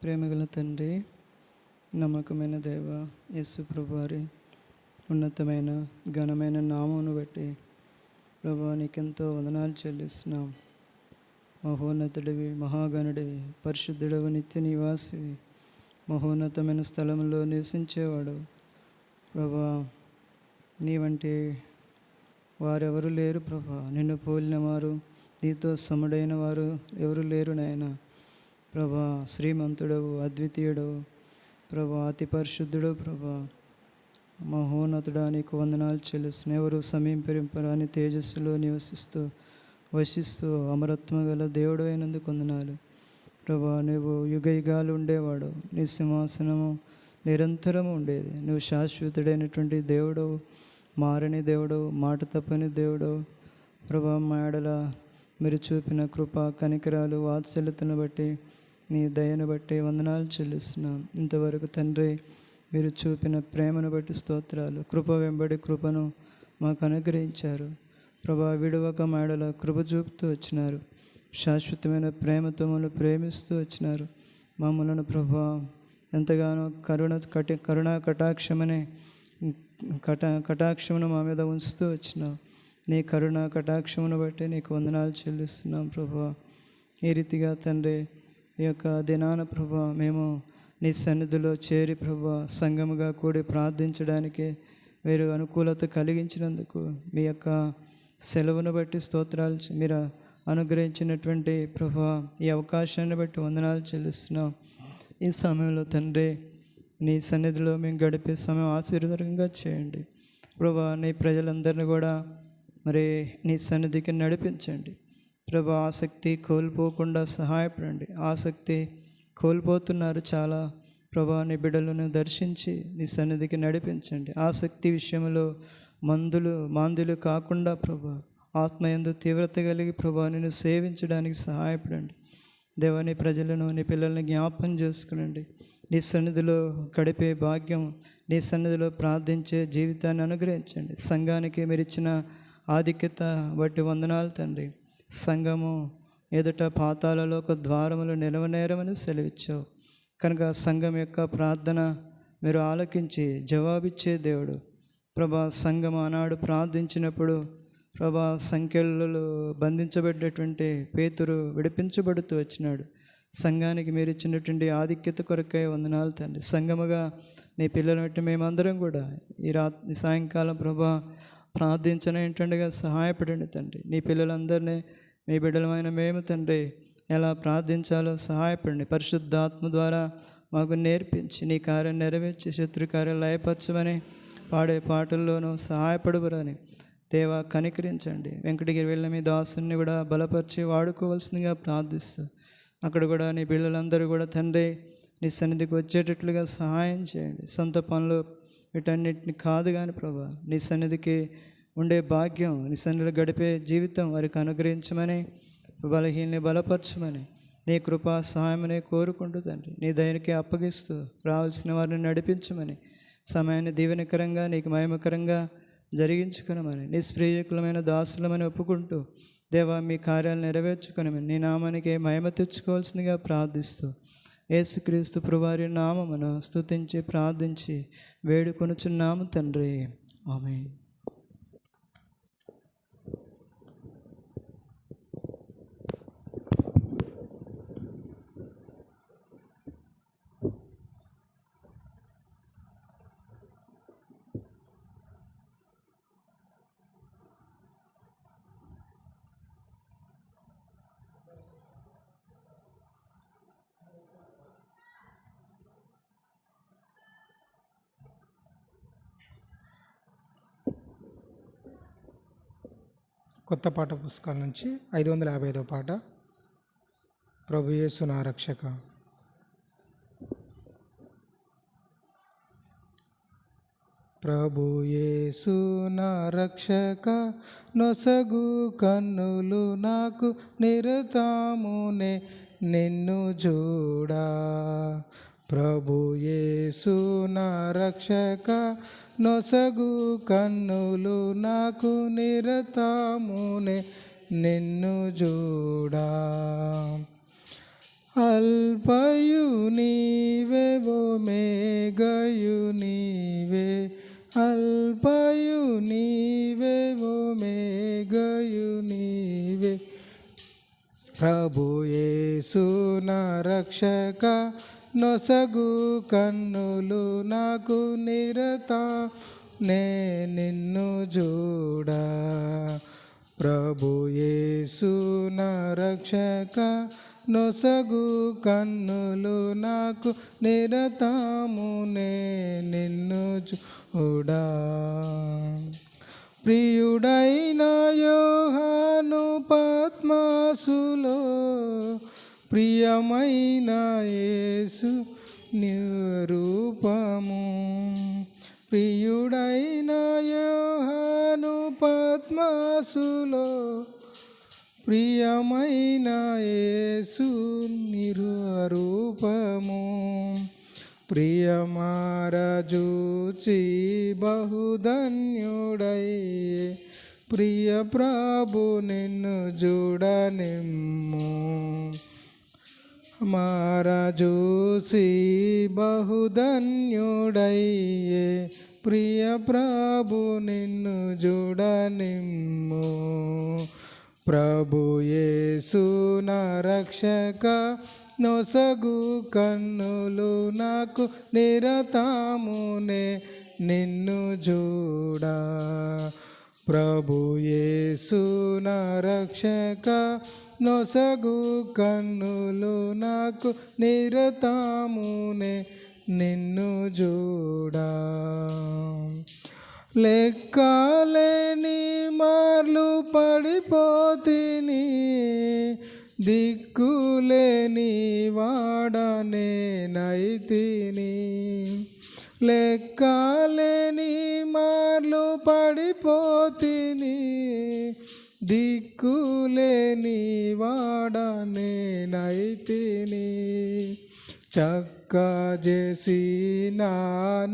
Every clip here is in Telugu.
ప్రేమగల తండ్రి, నమ్మకమైన దేవ, యేసు ప్రభువారి ఉన్నతమైన ఘనమైన నామమును బట్టి ప్రభువా నీకెంతో వందనాలు చెల్లిస్తున్నాం. మహోన్నతుడివి, మహాగణుడివి, పరిశుద్ధుడవు, నిత్య నివాసివి, మహోన్నతమైన స్థలంలో నివసించేవాడు. ప్రభువా నీ వంటి వారెవరు లేరు ప్రభా. నిన్ను పోలిన వారు, నీతో సముడైన వారు ఎవరు లేరు నాయన. ప్రభా శ్రీమంతుడవు, అద్వితీయుడవు ప్రభా, అతి పరిశుద్ధుడు ప్రభా, మహోన్నతుడా నీకు వందనాలు చెల్లిస్తున్నాను. ఎవరు సమీపింపరాని తేజస్సులో నివసిస్తూ వసిస్తూ అమరత్వం గల దేవుడు అయినందుకు వందనాలు ప్రభా. నువ్వు యుగయుగాలు ఉండేవాడు, నీ సింహాసనము నిరంతరము ఉండేది. నువ్వు శాశ్వతుడైనటువంటి దేవుడవు, మారని దేవుడవు, మాట తప్పని దేవుడవు ప్రభా. మాడల మీరు చూపిన కృప, కనికరాలు, వాత్సల్యతను బట్టి, నీ దయను బట్టి వందనాలు చెల్లిస్తున్నాం. ఇంతవరకు తండ్రి మీరు చూపిన ప్రేమను బట్టి స్తోత్రాలు. కృప వెంబడి కృపను మాకు అనుగ్రహించారు ప్రభా. విడవక మాడల కృప చూపుతూ వచ్చినారు. శాశ్వతమైన ప్రేమతో మమ్మల్ని ప్రేమిస్తూ వచ్చినారు. మమ్మలను ప్రభా ఎంతగానో కరుణా కటాక్షమును మా మీద ఉంచుతూ వచ్చినావు. నీ కరుణా కటాక్షమును బట్టి నీకు వందనాలు చెల్లిస్తున్నాం ప్రభా. ఈ రీతిగా తండ్రి ఈ యొక్క దినాన ప్రభా మేము నీ సన్నిధిలో చేరి ప్రభా సంఘముగా కూడి ప్రార్థించడానికి మీరు అనుకూలత కలిగించినందుకు మీ యొక్క సెలవును బట్టి స్తోత్రాలు. మీరు అనుగ్రహించినటువంటి ప్రభా ఈ అవకాశాన్ని బట్టి వందనాలు చెల్లిస్తున్నాం. ఈ సమయంలో తండ్రి నీ సన్నిధిలో మేము గడిపే సమయం ఆశీర్వాదంగా చేయండి ప్రభా. నీ ప్రజలందరినీ కూడా మరి నీ సన్నిధికి నడిపించండి ప్రభా. ఆసక్తి కోల్పోకుండా సహాయపడండి. ఆసక్తి కోల్పోతున్నారు చాలా ప్రభా. నీ బిడ్డలను దర్శించి నీ సన్నిధికి నడిపించండి. ఆసక్తి విషయంలో మాందులు కాకుండా ప్రభా, ఆత్మయందు తీవ్రత కలిగి ప్రభా నిన్ను సేవించడానికి సహాయపడండి దేవా. నీ ప్రజలను, నీ పిల్లల్ని జ్ఞాపకం చేసుకునండి. నీ సన్నిధిలో గడిపే భాగ్యం, నీ సన్నిధిలో ప్రార్థించే జీవితాన్ని అనుగ్రహించండి. సంఘానికి మీరు ఇచ్చిన ఆధిక్యత బట్టి వందనాలు తండ్రి. సంఘము ఎదుట పాతాలలో ఒక ద్వారములు నిలవనేరమని సెలవిచ్చావు కనుక సంఘం యొక్క ప్రార్థన మీరు ఆలకించి జవాబిచ్చే దేవుడు ప్రభా. సంఘం ఆనాడు ప్రార్థించినప్పుడు ప్రభా సంఖ్యలు బంధించబడ్డటువంటి పేతురు విడిపించబడుతూ వచ్చినాడు. సంఘానికి మీరు ఇచ్చినటువంటి ఆధిక్యత కొరకై వందనాలు తండ్రి. సంఘముగా నీ పిల్లలు బట్టి మేమందరం కూడా ఈ సాయంకాలం ప్రభా ప్రార్థించనేంటండగా సహాయపడండి తండ్రి. నీ పిల్లలందరినీ, మీ బిడ్డలమైన మేము తండ్రి ఎలా ప్రార్థించాలో సహాయపడండి. పరిశుద్ధాత్మ ద్వారా మాకు నేర్పించి నీ కార్యం నెరవేర్చి శత్రు కార్యం లయపరచమని పాడే పాటల్లోనూ సహాయపడుబరని దేవా కనికరించండి. వెంకటగిరి వెళ్ళిన మీ దాసుని కూడా బలపరిచి వాడుకోవాల్సిందిగా ప్రార్థిస్తూ అక్కడ కూడా నీ పిల్లలందరూ కూడా తండ్రి నీ సన్నిధికి వచ్చేటట్లుగా సహాయం చేయండి. సొంత పనులు వీటన్నిటిని కాదు కానీ ప్రభా నీ సన్నిధికి ఉండే భాగ్యం, నీ సన్నిధిలో గడిపే జీవితం వారికి అనుగ్రహించమని, బలహీనని బలపరచమని నీ కృపా సహాయమని కోరుకుంటూ తండ్రి నీ దయనికి అప్పగిస్తూ రావాల్సిన వారిని నడిపించమని, సమయాన్ని దీవెనకరంగా నీకు మహిమకరంగా జరిగించుకునమని, నిష్ప్రియకులమైన దాసులమని ఒప్పుకుంటూ దేవా మీ కార్యాలు నెరవేర్చుకునమని నీ నామానికి మహిమ తెచ్చుకోవాల్సిందిగా ప్రార్థిస్తూ యేసుక్రీస్తు ప్రభువారి నామమున స్తుతించి ప్రార్థించి వేడుకొనుచున్నాము తండ్రి, ఆమేన్. కొత్త పాట పుస్తకాల నుంచి 555వ పాట. ప్రభు యేసు నా రక్షక. ప్రభు యేసు నా రక్షక, నొసగు కన్నులు నాకు నిరతమునే నిన్ను చూడా. ప్రభు యేసు నా రక్షక, నొసగు కన్నులు నాకు నిరతమునే నిన్ను చూడా. అల్పయు నీవే ఒమేగయు నీవే, అల్పయు నీవే ఒమేగయు నీవే. ప్రభు యేసు నా రక్షక, నొసగు కన్నులు నాకు నిరత, నే నిన్ను చూడా. ప్రభు యేసు నా రక్షక, నొసగు కన్నులు నాకు నిరతము, నే నిన్ను చూడా. ప్రియుడైన యోహాను పద్మాసులో, ప్రియమైన యేసు నిరూపము. ప్రియుడైన యోహాను పద్మాసులో, ప్రియమైన యేసు నిరూపము. ప్రియమారజూచి బహుధన్యుడయ్యే, ప్రియ ప్రభు నిన్ను చూడనిమ్ము. మారజూసి బహుధన్యుడయ్యే, ప్రియ ప్రభు నిన్ను చూడనిమ్ము. ప్రభు యేసు నా రక్షక, నొసగు కన్నులు నాకు నిరతమునే నిన్ను చూడా. ప్రభు యేసు నా రక్షక, నొసగు కన్నులు నాకు నిరతమునే నిన్ను చూడా. లెక్కలేని మార్లు పడిపోతిని, దిక్కులేని వాడనే నైతిని. లెక్కలేని మార్లు పడిపోతిని, దిక్కులేని వాడనే నైతిని. చక్క చేసి నా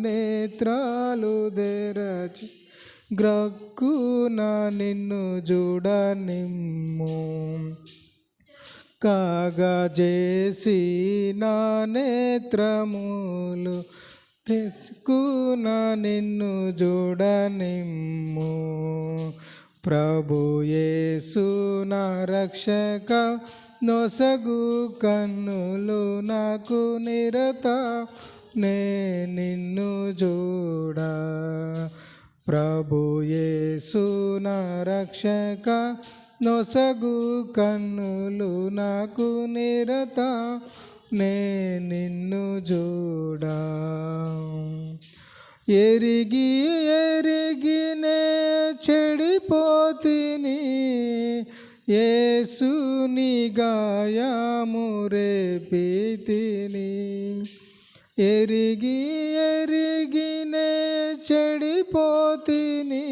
నేత్రాలు తెరచి, గ్రక్కున నిన్ను చూడనిమ్ము. కాగజేసి నా నేత్రములు తెచ్చుకున నిన్ను చూడనిమ్ము. ప్రభు యేసు నా రక్షక, నొసగు కన్నులు నాకు నిరత, నే నిన్ను చూడా. ప్రభు యేసు నా రక్షక, నొసగు కన్నులు నాకు నిరత, నే నిన్ను చూడా. ఎరిగి ఎరిగినే చెడిపోతిని, యేసుని గాయము రేపితిని. ఎరిగి ఎరిగినే చెడిపోతిని,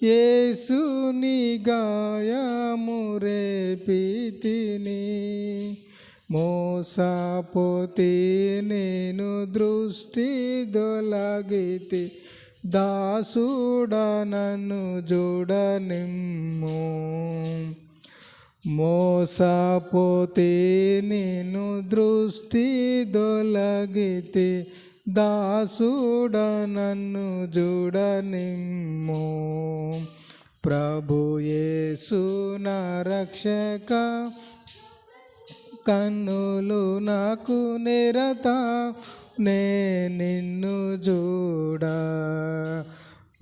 యేసుని గాయము రేపితిని. మోసపోతి నేను దృష్టి దొలగితి, దాసుడా నన్ను చూడనిమ్ము. మోసపోతి నేను దృష్టి దొలగితి, దాసుడా నన్ను చూడనిమ్ము. ప్రభు యేసు నా రక్షక, కన్నులు నాకు నిరత, నే నిన్ను చూడా.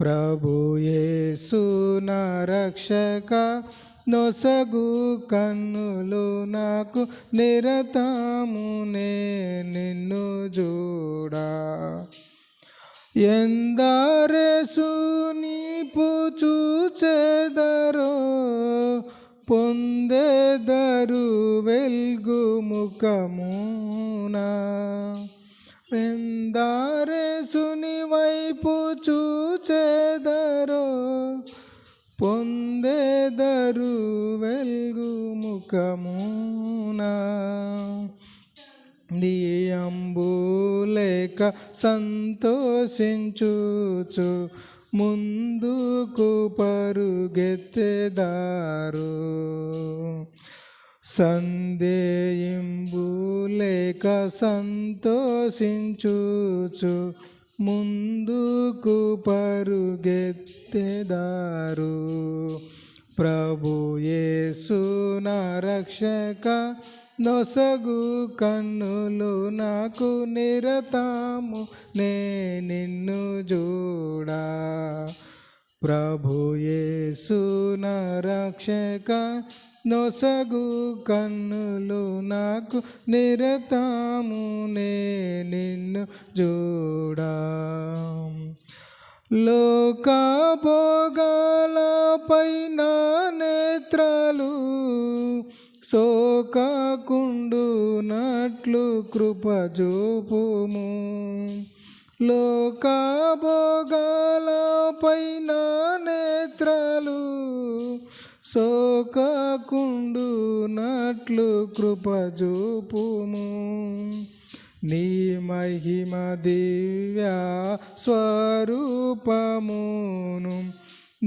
ప్రభు యేసు నా రక్షక, నొసగు కన్నులు నాకు నిరతమునే నిన్ను చూడా. ఎందరేసుని చూచెదరో, పొందెదరు వెల్గు ముఖమునా. ఎందరేసుని వైపు చూచెదరో, పొందెదరు వెల్గు ముఖమునా. దియంబులేక సంతోషించుచు, ముందుకు పరుగెత్తెదారు. సందేయింబు లేక సంతోషించుచు ముందుకు పరుగెత్తెదారు. ప్రభు యేసు నా రక్షక నొసగు కన్నులు నాకు నిరతము నే నిన్ను చూడా. ప్రభు యేసు నా రక్షక నొసగు కన్నులు నాకు నిరతము నే నిన్ను చూడా. లోక భోగాలపై నా నేత్రాలు సోకకుండునట్లు కృప చూపుము. లోక భోగాలపై నా నేత్రాలు సోకకుండునట్లు కృప చూపుము. నీ మహిమ దివ్య స్వరూపమును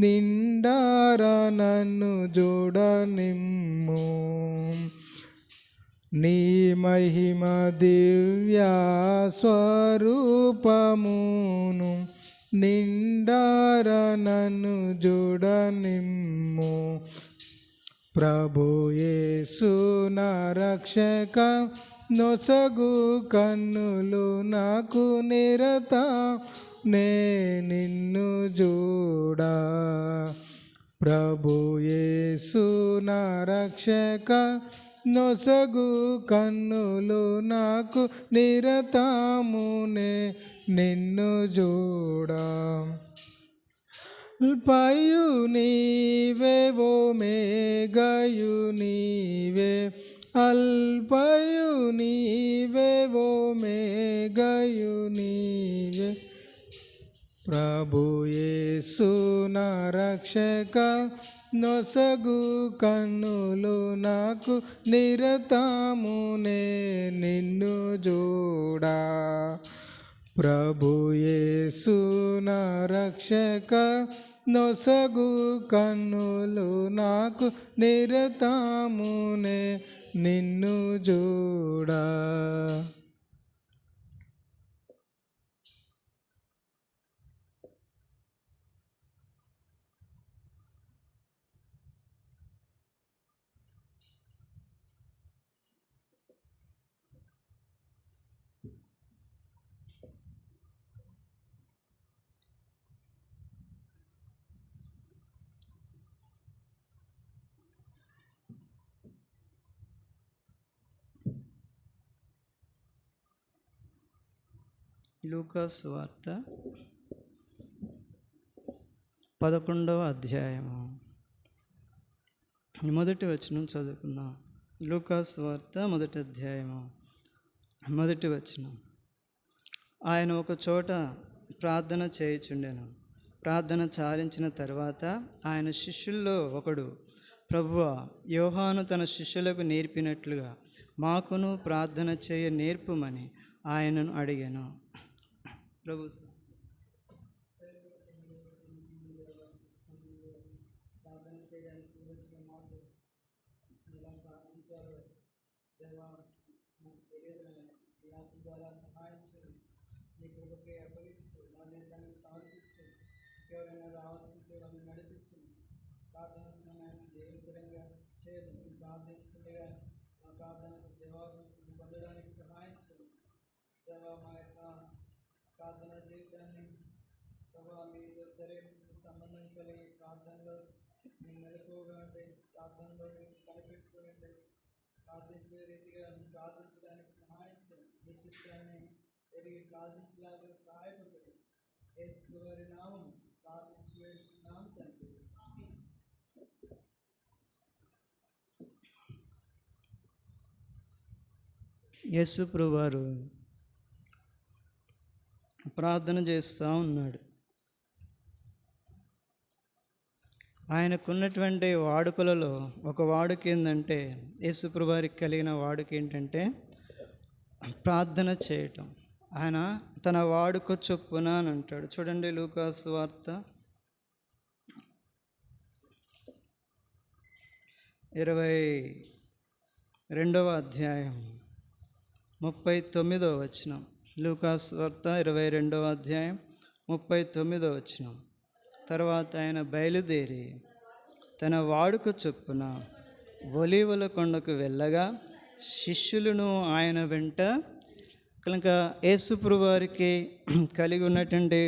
నిండారా నన్ను చూడనిమ్ము. నీ మహిమ దివ్య స్వరూపమును నిండారా నన్ను చూడనిమ్ము. ప్రభు యేసు నా రక్షక నొసగు కన్నులు నాకు నిరత నే నిన్ను చూడా. ప్రభు యేసు నా రక్షక నొసగు కన్నులు నాకు నిరతము నే నిన్ను చూడా. అల్పయు నీవే ఒమేగయు నీవే, అల్పయు నీవే ఒమేగయు నీవే. ప్రభు యేసు నా రక్షక నొసగు కన్నులు నాకు నిరతము నే నిన్ను చూడా. ప్రభు యేసు నా రక్షక నొసగు కన్నులు నాకు నిరతము నే నిన్ను చూడా. లూకా సువార్త 11వ అధ్యాయము మొదటి వచనం చదువుకుందాం. లూకా సువార్త 1వ అధ్యాయము 1వ వచనం. ఆయన ఒక చోట ప్రార్థన చేయుచుండెను. ప్రార్థన చాలించిన తర్వాత ఆయన శిష్యుల్లో ఒకడు, ప్రభువా, యోహాను తన శిష్యులకు నేర్పినట్లుగా మాకును ప్రార్థన చేయ నేర్పుమని ఆయనను అడిగాను. ప్రభు ప్రార్థన చేయడానికి వచ్చిన మాకు ఎలా ప్రార్థించాలో దేవా నాకు తెలియదు. ఆత్మ ద్వారా సహాయం చేయండి. మీ కృపకే అప్పగిస్తూ నా దేశాన్ని స్థాపిస్తూ ఎవరైనా రావాల్సింటే వాళ్ళని నడిపించండి. ప్రార్థన సమయాన్ని దేవుడిగా చేయదు. ప్రార్థిస్తుండగా మా ప్రార్థనకు జవాబు పొందడానికి సహాయం చేయండి. దేవా, మా యొక్క ప్రార్థన జీవితాన్ని ప్రభావ మీతో సరైన సంబంధం కలిగి ప్రార్థనలో మేము మెలకువగా ఉండే, ప్రార్థనలో కనిపెట్టుకుని ప్రార్థించే రీతిగా ప్రార్థించడానికి సహాయం చేయండి. మీ చిత్రాన్ని ఎరిగి ప్రార్థించలాగా సహాయపడండి. యేసు వారి నామం ప్రార్థించి వేస్తున్నాం తండ్రి. యేసు ప్రభువారు ప్రార్థన చేస్తూ ఉన్నాడు. ఆయనకున్నటువంటి వాడుకలలో ఒక వాడుక ఏంటంటే, యేసు ప్రభువారికి కలిగిన వాడుక ఏంటంటే ప్రార్థన చేయటం. ఆయన తన వాడుక చొప్పున అని అంటాడు. చూడండి, లూకా సువార్త 21 రెండవ అధ్యాయం 39వ వచనం. లూకాసు వార్త 22వ అధ్యాయం 39వ వచనం. తర్వాత ఆయన బయలుదేరి తన వాడుక చొప్పున ఒలీవల కొండకు వెళ్ళగా శిష్యులను ఆయన వెంట. కనుక యేసుప్రభు వారికి కలిగి ఉన్నటువంటి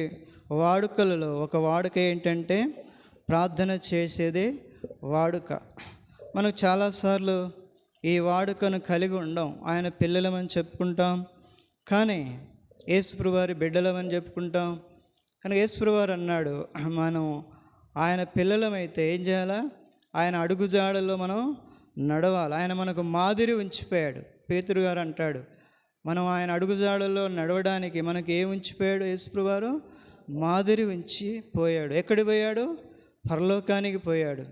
వాడుకలలో ఒక వాడుక ఏంటంటే ప్రార్థన చేసేదే వాడుక. మనకు చాలాసార్లు ఈ వాడుకను కలిగి ఉండం. ఆయన పిల్లలమని చెప్పుకుంటాం, కానీ యేసుప్రభు వారి బిడ్డలమని చెప్పుకుంటాం. కానీ యేసుప్రభు వారు అన్నాడు, మనం ఆయన పిల్లలమైతే ఏం చేయాలా? ఆయన అడుగుజాడల్లో మనం నడవాలి. ఆయన మనకు మాదిరి ఉంచిపోయాడు. పేతురు గారు అంటాడు, మనం ఆయన అడుగుజాడల్లో నడవడానికి మనకి ఏం ఉంచిపోయాడు? యేసుప్రభు వారు మాదిరి ఉంచి పోయాడు. ఎక్కడికి పోయాడు? పరలోకానికి పోయాడు.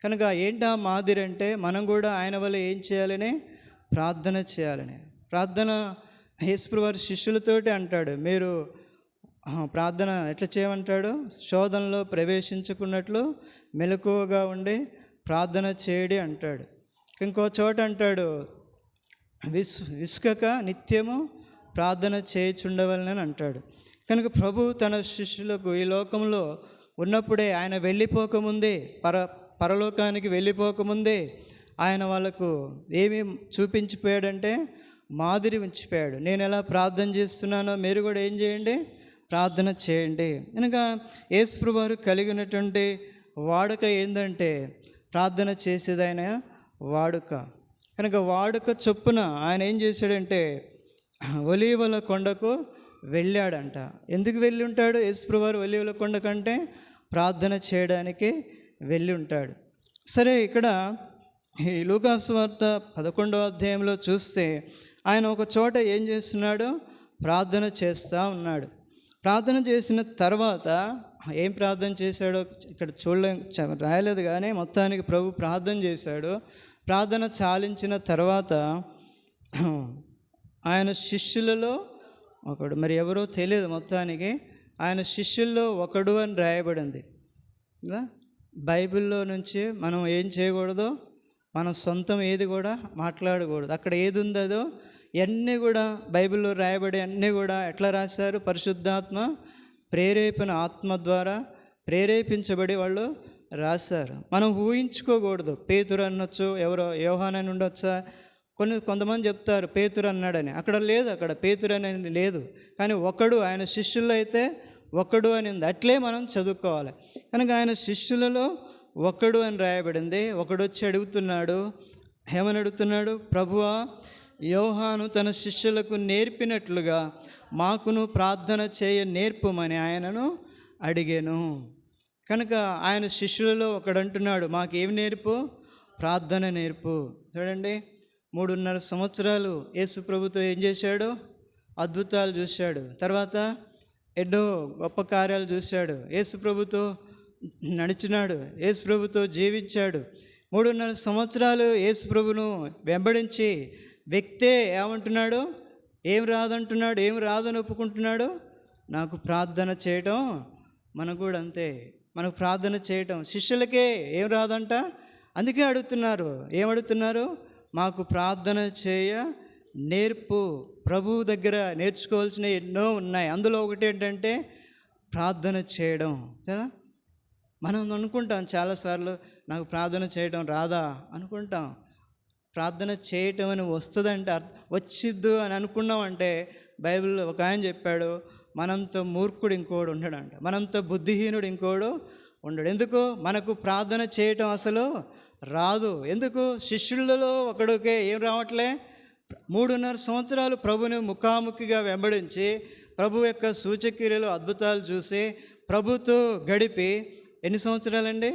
కనుక ఏంటి ఆ మాదిరి అంటే, మనం కూడా ఆయన వల్ల ఏం చేయాలని? ప్రార్థన చేయాలని. ప్రార్థన యేసుప్రభు వారి శిష్యులతోటి అంటాడు, మీరు ప్రార్థన ఎట్లా చేయమంటాడు? శోధనలో ప్రవేశించుకున్నట్లు మెలకువగా ఉండి ప్రార్థన చేయడి అంటాడు. ఇంకో చోట అంటాడు, విసుకక నిత్యము ప్రార్థన చేయుచుండవలనని అంటాడు. కనుక ప్రభు తన శిష్యులకు ఈ లోకంలో ఉన్నప్పుడే, ఆయన వెళ్ళిపోకముందే, పరలోకానికి వెళ్ళిపోకముందే ఆయన వాళ్ళకు ఏమి చూపించిపోయాడంటే మాదిరి ఉంచిపోయాడు. నేను ఎలా ప్రార్థన చేస్తున్నానో మీరు కూడా ఏం చేయండి? ప్రార్థన చేయండి. కనుక యేసుప్రభు వారు కలిగినటువంటి వాడుక ఏంటంటే ప్రార్థన చేసేది ఆయన వాడుక. కనుక వాడుక చొప్పున ఆయన ఏం చేశాడంటే ఒలీవల కొండకు వెళ్ళాడంట. ఎందుకు వెళ్ళి ఉంటాడు యేసుప్రభు వారు? ఒలీవల కొండ కంటే ప్రార్థన చేయడానికి వెళ్ళి ఉంటాడు. సరే, ఇక్కడ ఈ లూకాసు వార్త 11వ అధ్యాయంలో చూస్తే ఆయన ఒక చోట ఏం చేస్తున్నాడు? ప్రార్థన చేస్తూ ఉన్నాడు. ప్రార్థన చేసిన తర్వాత ఏం ప్రార్థన చేశాడో ఇక్కడ రాయలేదు, కానీ మొత్తానికి ప్రభు ప్రార్థన చేశాడు. ప్రార్థన చాలించిన తర్వాత ఆయన శిష్యులలో ఒకడు, మరి ఎవరో తెలియదు, మొత్తానికి ఆయన శిష్యుల్లో ఒకడు అని రాయబడింది. బైబిల్లో నుంచి మనం ఏం చేయకూడదు? మన సొంతం ఏది కూడా మాట్లాడకూడదు. అక్కడ ఏది ఉందో అన్నీ కూడా బైబిల్లో రాయబడి అన్నీ కూడా ఎట్లా రాశారు? పరిశుద్ధాత్మ ప్రేరేపణ, ఆత్మ ద్వారా ప్రేరేపించబడి వాళ్ళు రాశారు. మనం ఊహించుకోకూడదు. పేతురు అనొచ్చు, ఎవరో యోహానని ఉండొచ్చా, కొంతమంది చెప్తారు పేతురు అన్నాడని. అక్కడ లేదు, అక్కడ పేతురు అనేది లేదు. కానీ ఒకడు, ఆయన శిష్యుల్లో అయితే ఒకడు అని ఉంది. అట్లే మనం చదువుకోవాలి. కనుక ఆయన శిష్యులలో ఒకడు అని రాయబడింది. ఒకడు వచ్చి అడుగుతున్నాడు. ఏమని అడుగుతున్నాడు? ప్రభువా, యోహాను తన శిష్యులకు నేర్పినట్లుగా మాకును ప్రార్థన చేయ నేర్పమని ఆయనను అడిగాను. కనుక ఆయన శిష్యులలో ఒకడు అంటున్నాడు, మాకేం నేర్పు? ప్రార్థన నేర్పు. చూడండి, 3.5 సంవత్సరాలు యేసు ప్రభుతో ఏం చేశాడు? అద్భుతాలు చూశాడు. తర్వాత ఎన్నో గొప్ప కార్యాలు చూశాడు. యేసు ప్రభుతో నడిచినాడు, యేసు ప్రభుతో జీవించాడు. 3.5 సంవత్సరాలు యేసు ప్రభును వెంబడించి వ్యక్తే ఏమంటున్నాడు? ఏం రాదంటున్నాడు? ఏం రాదని ఒప్పుకుంటున్నాడు? నాకు ప్రార్థన చేయటం. మనకు కూడా అంతే, మనకు ప్రార్థన చేయటం. శిష్యులకే ఏం రాదంట, అందుకే అడుగుతున్నారు. ఏమడుగుతున్నారు? మాకు ప్రార్థన చేయ నేర్పు. ప్రభువు దగ్గర నేర్చుకోవాల్సినవి ఎన్నో ఉన్నాయి. అందులో ఒకటి ఏంటంటే ప్రార్థన చేయడం. కదా, మనం అనుకుంటాం చాలాసార్లు, నాకు ప్రార్థన చేయడం రాదా అనుకుంటాం. ప్రార్థన చేయటం అని వస్తుందంటే, వచ్చిద్దు అని అనుకున్నామంటే, బైబిల్లో ఒక ఆయన చెప్పాడు, మనంత మూర్ఖుడు ఇంకోడు ఉండడంట, మనంత బుద్ధిహీనుడు ఇంకోడు ఉండడు. ఎందుకు? మనకు ప్రార్థన చేయటం అసలు రాదు. ఎందుకు? శిష్యులలో ఒకడికే ఏం రావట్లే? 3.5 సంవత్సరాలు ప్రభుని ముఖాముఖిగా వెంబడించి ప్రభు యొక్క సూచక్రియలు, అద్భుతాలు చూసి ప్రభుతో గడిపి ఎన్ని సంవత్సరాలండి?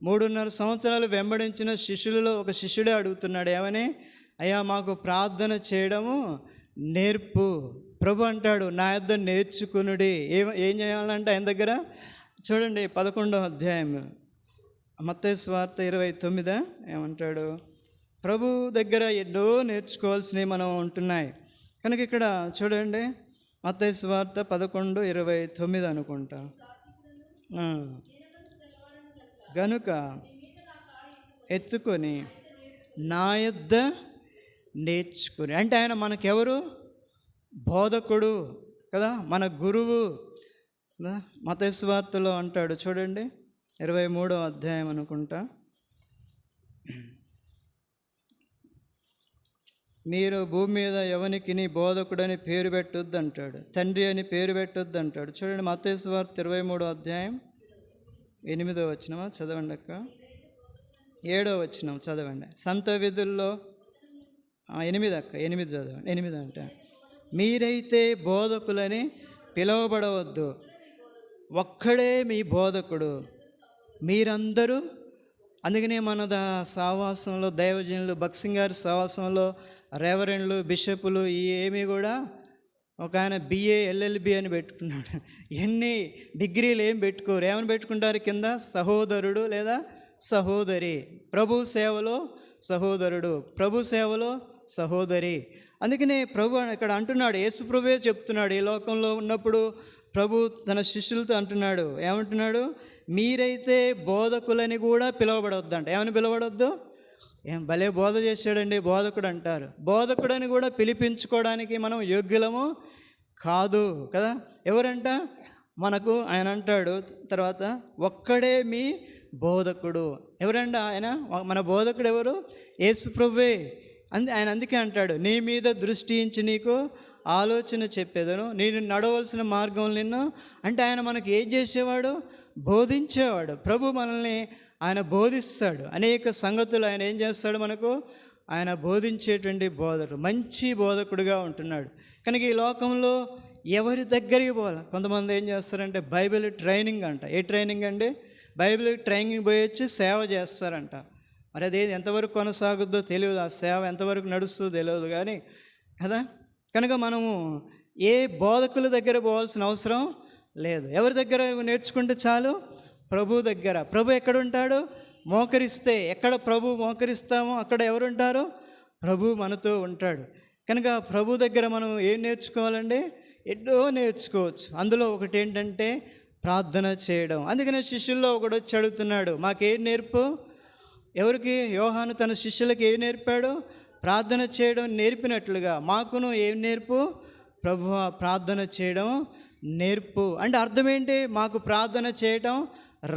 3.5 సంవత్సరాలు వెంబడించిన శిష్యులలో ఒక శిష్యుడే అడుగుతున్నాడు, ఏమని? అయ్యా, మాకు ప్రార్థన చేయడము నేర్పు. ప్రభు అంటాడు, నా యొద్ద నేర్చుకునుడి. ఏం చేయాలంటే ఆయన దగ్గర? చూడండి, 11వ అధ్యాయం మత్తయి సువార్త 29 ఏమంటాడు? ప్రభు దగ్గర ఎన్నో నేర్చుకోవాల్సినవి మనం ఉంటున్నాయి. కనుక ఇక్కడ చూడండి, మత్తయి సువార్త 11:29 అనుకుంటా. గనుక ఎత్తుకొని నా యొద్ద నేర్చుకుని. అంటే ఆయన మనకెవరు? బోధకుడు కదా, మన గురువు కదా. మత్తయి సువార్తలో అంటాడు చూడండి, 23వ అధ్యాయం అనుకుంటా, మీరు భూమి మీద ఎవనికి బోధకుడని పేరు పెట్టొద్దు అంటాడు, తండ్రి అని పేరు పెట్టొద్దు అంటాడు. చూడండి మత్తయి సువార్త 23వ అధ్యాయం 8వ వచనం చదవండి అక్క. 7వ వచనం చదవండి. సంత విధుల్లో 8 అక్క, 8 చదవండి. 8 అంటే, మీరైతే బోధకులని పిలువబడవద్దు, ఒక్కడే మీ బోధకుడు, మీరందరూ. అందుకనే మన సహవాసంలో దైవజనులు భక్సింగ్ గారి సహవాసంలో రెవరెండ్లు, బిషపులు ఏమీ కూడా, ఒక ఆయన BA LLB అని పెట్టుకున్నాడు. ఎన్ని డిగ్రీలు ఏం పెట్టుకోరు. ఏమని పెట్టుకుంటారు కింద? సహోదరుడు లేదా సహోదరి. ప్రభు సేవలో సహోదరుడు, ప్రభు సేవలో సహోదరి. అందుకనే ప్రభు ఇక్కడ అంటున్నాడు, యేసు ప్రభువే చెప్తున్నాడు. ఈ లోకంలో ఉన్నప్పుడు ప్రభు తన శిష్యులతో అంటున్నాడు, ఏమంటున్నాడు? మీరైతే బోధకులని కూడా పిలువబడవద్దంట. ఏమని పిలువబడవద్దు? ఏం భలే బోధ చేశాడండి బోధకుడు అంటారు. బోధకుడని కూడా పిలిపించుకోవడానికి మనం యోగ్యులము కాదు కదా. ఎవరంట? మనకు ఆయన అంటాడు తర్వాత, ఒక్కడే మీ బోధకుడు. ఎవరంట ఆయన? మన బోధకుడు ఎవరు? యేసు ప్రభువే. ఆయన అందుకే అంటాడు, నీ మీద దృష్టి ఉంచి నీకు ఆలోచన చెప్పేదను, నేను నడవలసిన మార్గం నిన్ను. అంటే ఆయన మనకు ఏం చేసేవాడు? బోధించేవాడు. ప్రభు మనల్ని ఆయన బోధిస్తాడు. అనేక సంగతులు ఆయన ఏం చేస్తాడు మనకు? ఆయన బోధించేటువంటి బోధకుడు, మంచి బోధకుడుగా ఉంటున్నాడు. కనుక ఈ లోకంలో ఎవరి దగ్గరికి పోవాలి? కొంతమంది ఏం చేస్తారంటే బైబిల్ ట్రైనింగ్ అంట. ఏ ట్రైనింగ్ అండి? బైబిల్ ట్రైనింగ్ పోయి వచ్చి సేవ చేస్తారంట. మరి అది ఎంతవరకు కొనసాగుద్దో తెలియదు, ఆ సేవ ఎంతవరకు నడుస్తుందో తెలియదు కానీ కదా. కనుక మనము ఏ బోధకుల దగ్గర పోవాల్సిన అవసరం లేదు. ఎవరి దగ్గర నేర్చుకుంటే చాలు? ప్రభు దగ్గర. ప్రభు ఎక్కడ ఉంటాడు? మోకరిస్తే. ఎక్కడ ప్రభు మోకరిస్తామో అక్కడ ఎవరుంటారు? ప్రభు మనతో ఉంటాడు. కనుక ప్రభు దగ్గర మనం ఏం నేర్చుకోవాలండి? ఎన్నో నేర్చుకోవచ్చు. అందులో ఒకటి ఏంటంటే ప్రార్థన చేయడం. అందుకనే శిష్యుల్లో ఒకడు వచ్చి అడుగుతున్నాడు, మాకేం నేర్పు? ఎవరికి? యోహాను తన శిష్యులకి ఏం నేర్పాడు? ప్రార్థన చేయడం నేర్పినట్లుగా మాకును ఏం నేర్పు? ప్రభువా ప్రార్థన చేయడం నేర్పు. అంటే అర్థం ఏంటి? మాకు ప్రార్థన చేయటం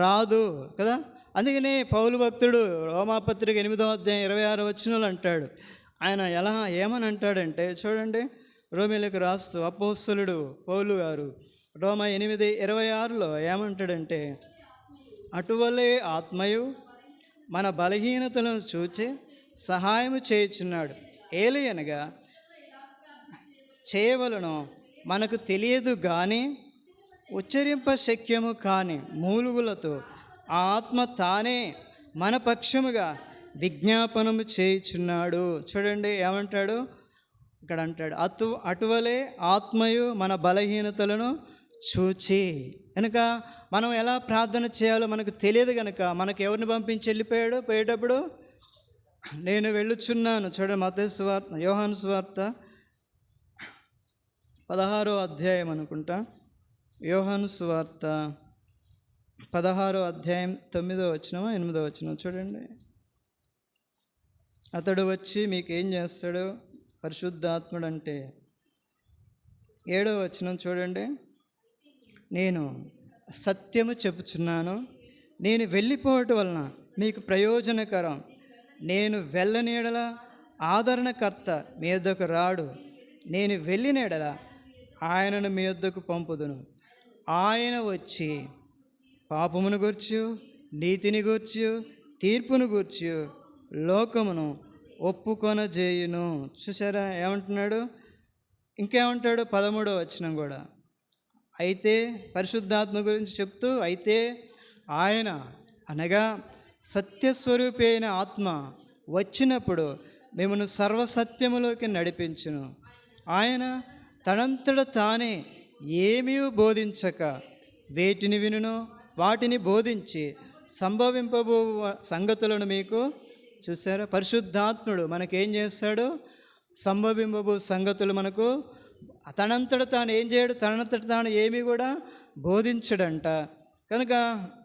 రాదు కదా. అందుకనే పౌలు భక్తుడు రోమాపత్రిక 8వ అధ్యాయం 26వ వచనంలో అంటాడు. ఆయన ఏమని అంటాడంటే చూడండి, రోమీలకు రాస్తూ అపోస్తలుడు పౌలు గారు రోమా 8:26లో ఏమంటాడంటే, అటువలే ఆత్మయు మన బలహీనతలను చూచి సహాయము చేయుచున్నాడు, ఏలయనగా చేయవలనో మనకు తెలియదు కానీ ఉచ్చరింప శక్యము కాని మూలుగులతో ఆ ఆత్మ తానే మన పక్షముగా విజ్ఞాపనము చేయుచున్నాడు. చూడండి ఏమంటాడు ఇక్కడ? అంటాడు అటువలే ఆత్మయు మన బలహీనతలను చూచి. కనుక మనం ఎలా ప్రార్థన చేయాలో మనకు తెలియదు కనుక మనకు ఎవరిని పంపించి వెళ్ళిపోయాడు? పోయేటప్పుడు నేను వెళ్ళుచున్నాను. చూడండి మత్తయి సువార్త, యోహాను సువార్త 16వ అధ్యాయం అనుకుంటా. యోహాను సువార్త 16వ అధ్యాయం 9వ వచనం 8వ వచనం చూడండి. అతడు వచ్చి మీకు ఏం చేస్తాడు? పరిశుద్ధాత్ముడు అంటే 7వ వచనం చూడండి. నేను సత్యము చెప్పుచున్నాను, నేను వెళ్ళిపోవటం వలన మీకు ప్రయోజనకరం, నేను వెళ్ళని ఎడల ఆదరణకర్త మీ యొద్దకు రాడు, నేను వెళ్ళిన ఎడల ఆయనను మీ యొద్దకు పంపుదును. ఆయన వచ్చి పాపమును గూర్చి, నీతిని గూర్చి, తీర్పును గూర్చి లోకమును ఒప్పుకొనజేయును. చూసారా ఏమంటున్నాడు? ఇంకేమంటాడు? 13వ వచనం కూడా. అయితే పరిశుద్ధాత్మ గురించి చెప్తూ, అయితే ఆయన అనగా సత్యస్వరూపి అయిన ఆత్మ వచ్చినప్పుడు మిమ్మల్ని సర్వసత్యములోకి నడిపించును. ఆయన తనంతట తానే ఏమీ బోధించక వేటిని వినునో వాటిని బోధించి సంభవింపబో సంగతులను మీకు. చూసారా? పరిశుద్ధాత్ముడు మనకేం చేస్తాడు? సంభవింపబో సంగతులు మనకు తనంతట తాను ఏం చేయడు? తనంతట తాను ఏమీ కూడా బోధించడంట. కనుక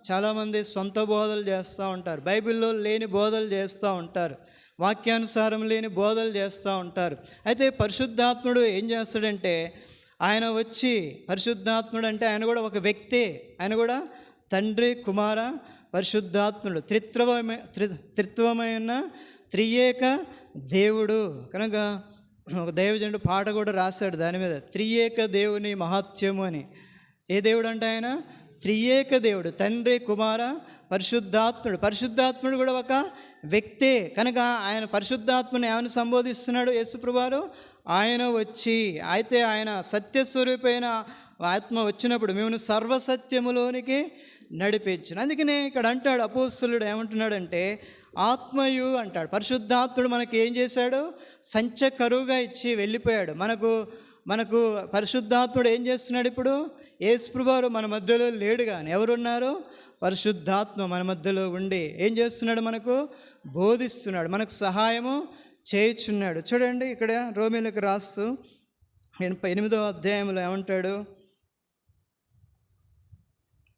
చాలామంది సొంత బోధలు చేస్తూ ఉంటారు, బైబిల్లో లేని బోధలు చేస్తూ ఉంటారు. వాక్యానుసారం లేని బోధలు చేస్తూ ఉంటారు. అయితే పరిశుద్ధాత్ముడు ఏం చేస్తాడంటే ఆయన వచ్చి, పరిశుద్ధాత్ముడు అంటే ఆయన కూడా ఒక వ్యక్తే, ఆయన కూడా తండ్రి, కుమార, పరిశుద్ధాత్ముడు త్రిత్వమైన త్రియేక దేవుడు. కనుక ఒక దైవజనుడు పాట కూడా రాశాడు దాని మీద, త్రియేక దేవుని మహాత్యము అని. ఏ దేవుడు అంటే ఆయన త్రియేక దేవుడు, తండ్రి, కుమార, పరిశుద్ధాత్ముడు. పరిశుద్ధాత్ముడు కూడా ఒక వ్యక్తే. కనుక ఆయన పరిశుద్ధాత్మని ఏమని సంబోధిస్తున్నాడు యేసుప్రభువారు? ఆయన వచ్చి, అయితే ఆయన సత్యస్వరూపైన ఆత్మ వచ్చినప్పుడు మేము సర్వసత్యములోనికి నడిపించును. అందుకనే ఇక్కడ అంటాడు అపోస్తలుడు, ఏమంటున్నాడంటే ఆత్మయు అంటాడు. పరిశుద్ధాత్ముడు మనకి ఏం చేశాడు? సంచకరువుగా ఇచ్చి వెళ్ళిపోయాడు. మనకు పరిశుద్ధాత్ముడు ఏం చేస్తున్నాడు? ఇప్పుడు యేసుప్రభువారు మన మధ్యలో లేడు, కానీ ఎవరున్నారు? పరిశుద్ధాత్మ మన మధ్యలో ఉండి ఏం చేస్తున్నాడు? మనకు బోధిస్తున్నాడు, మనకు సహాయము చేయుచున్నాడు. చూడండి ఇక్కడ రోమీలకు రాస్తూ 8వ అధ్యాయంలో ఏమంటాడు?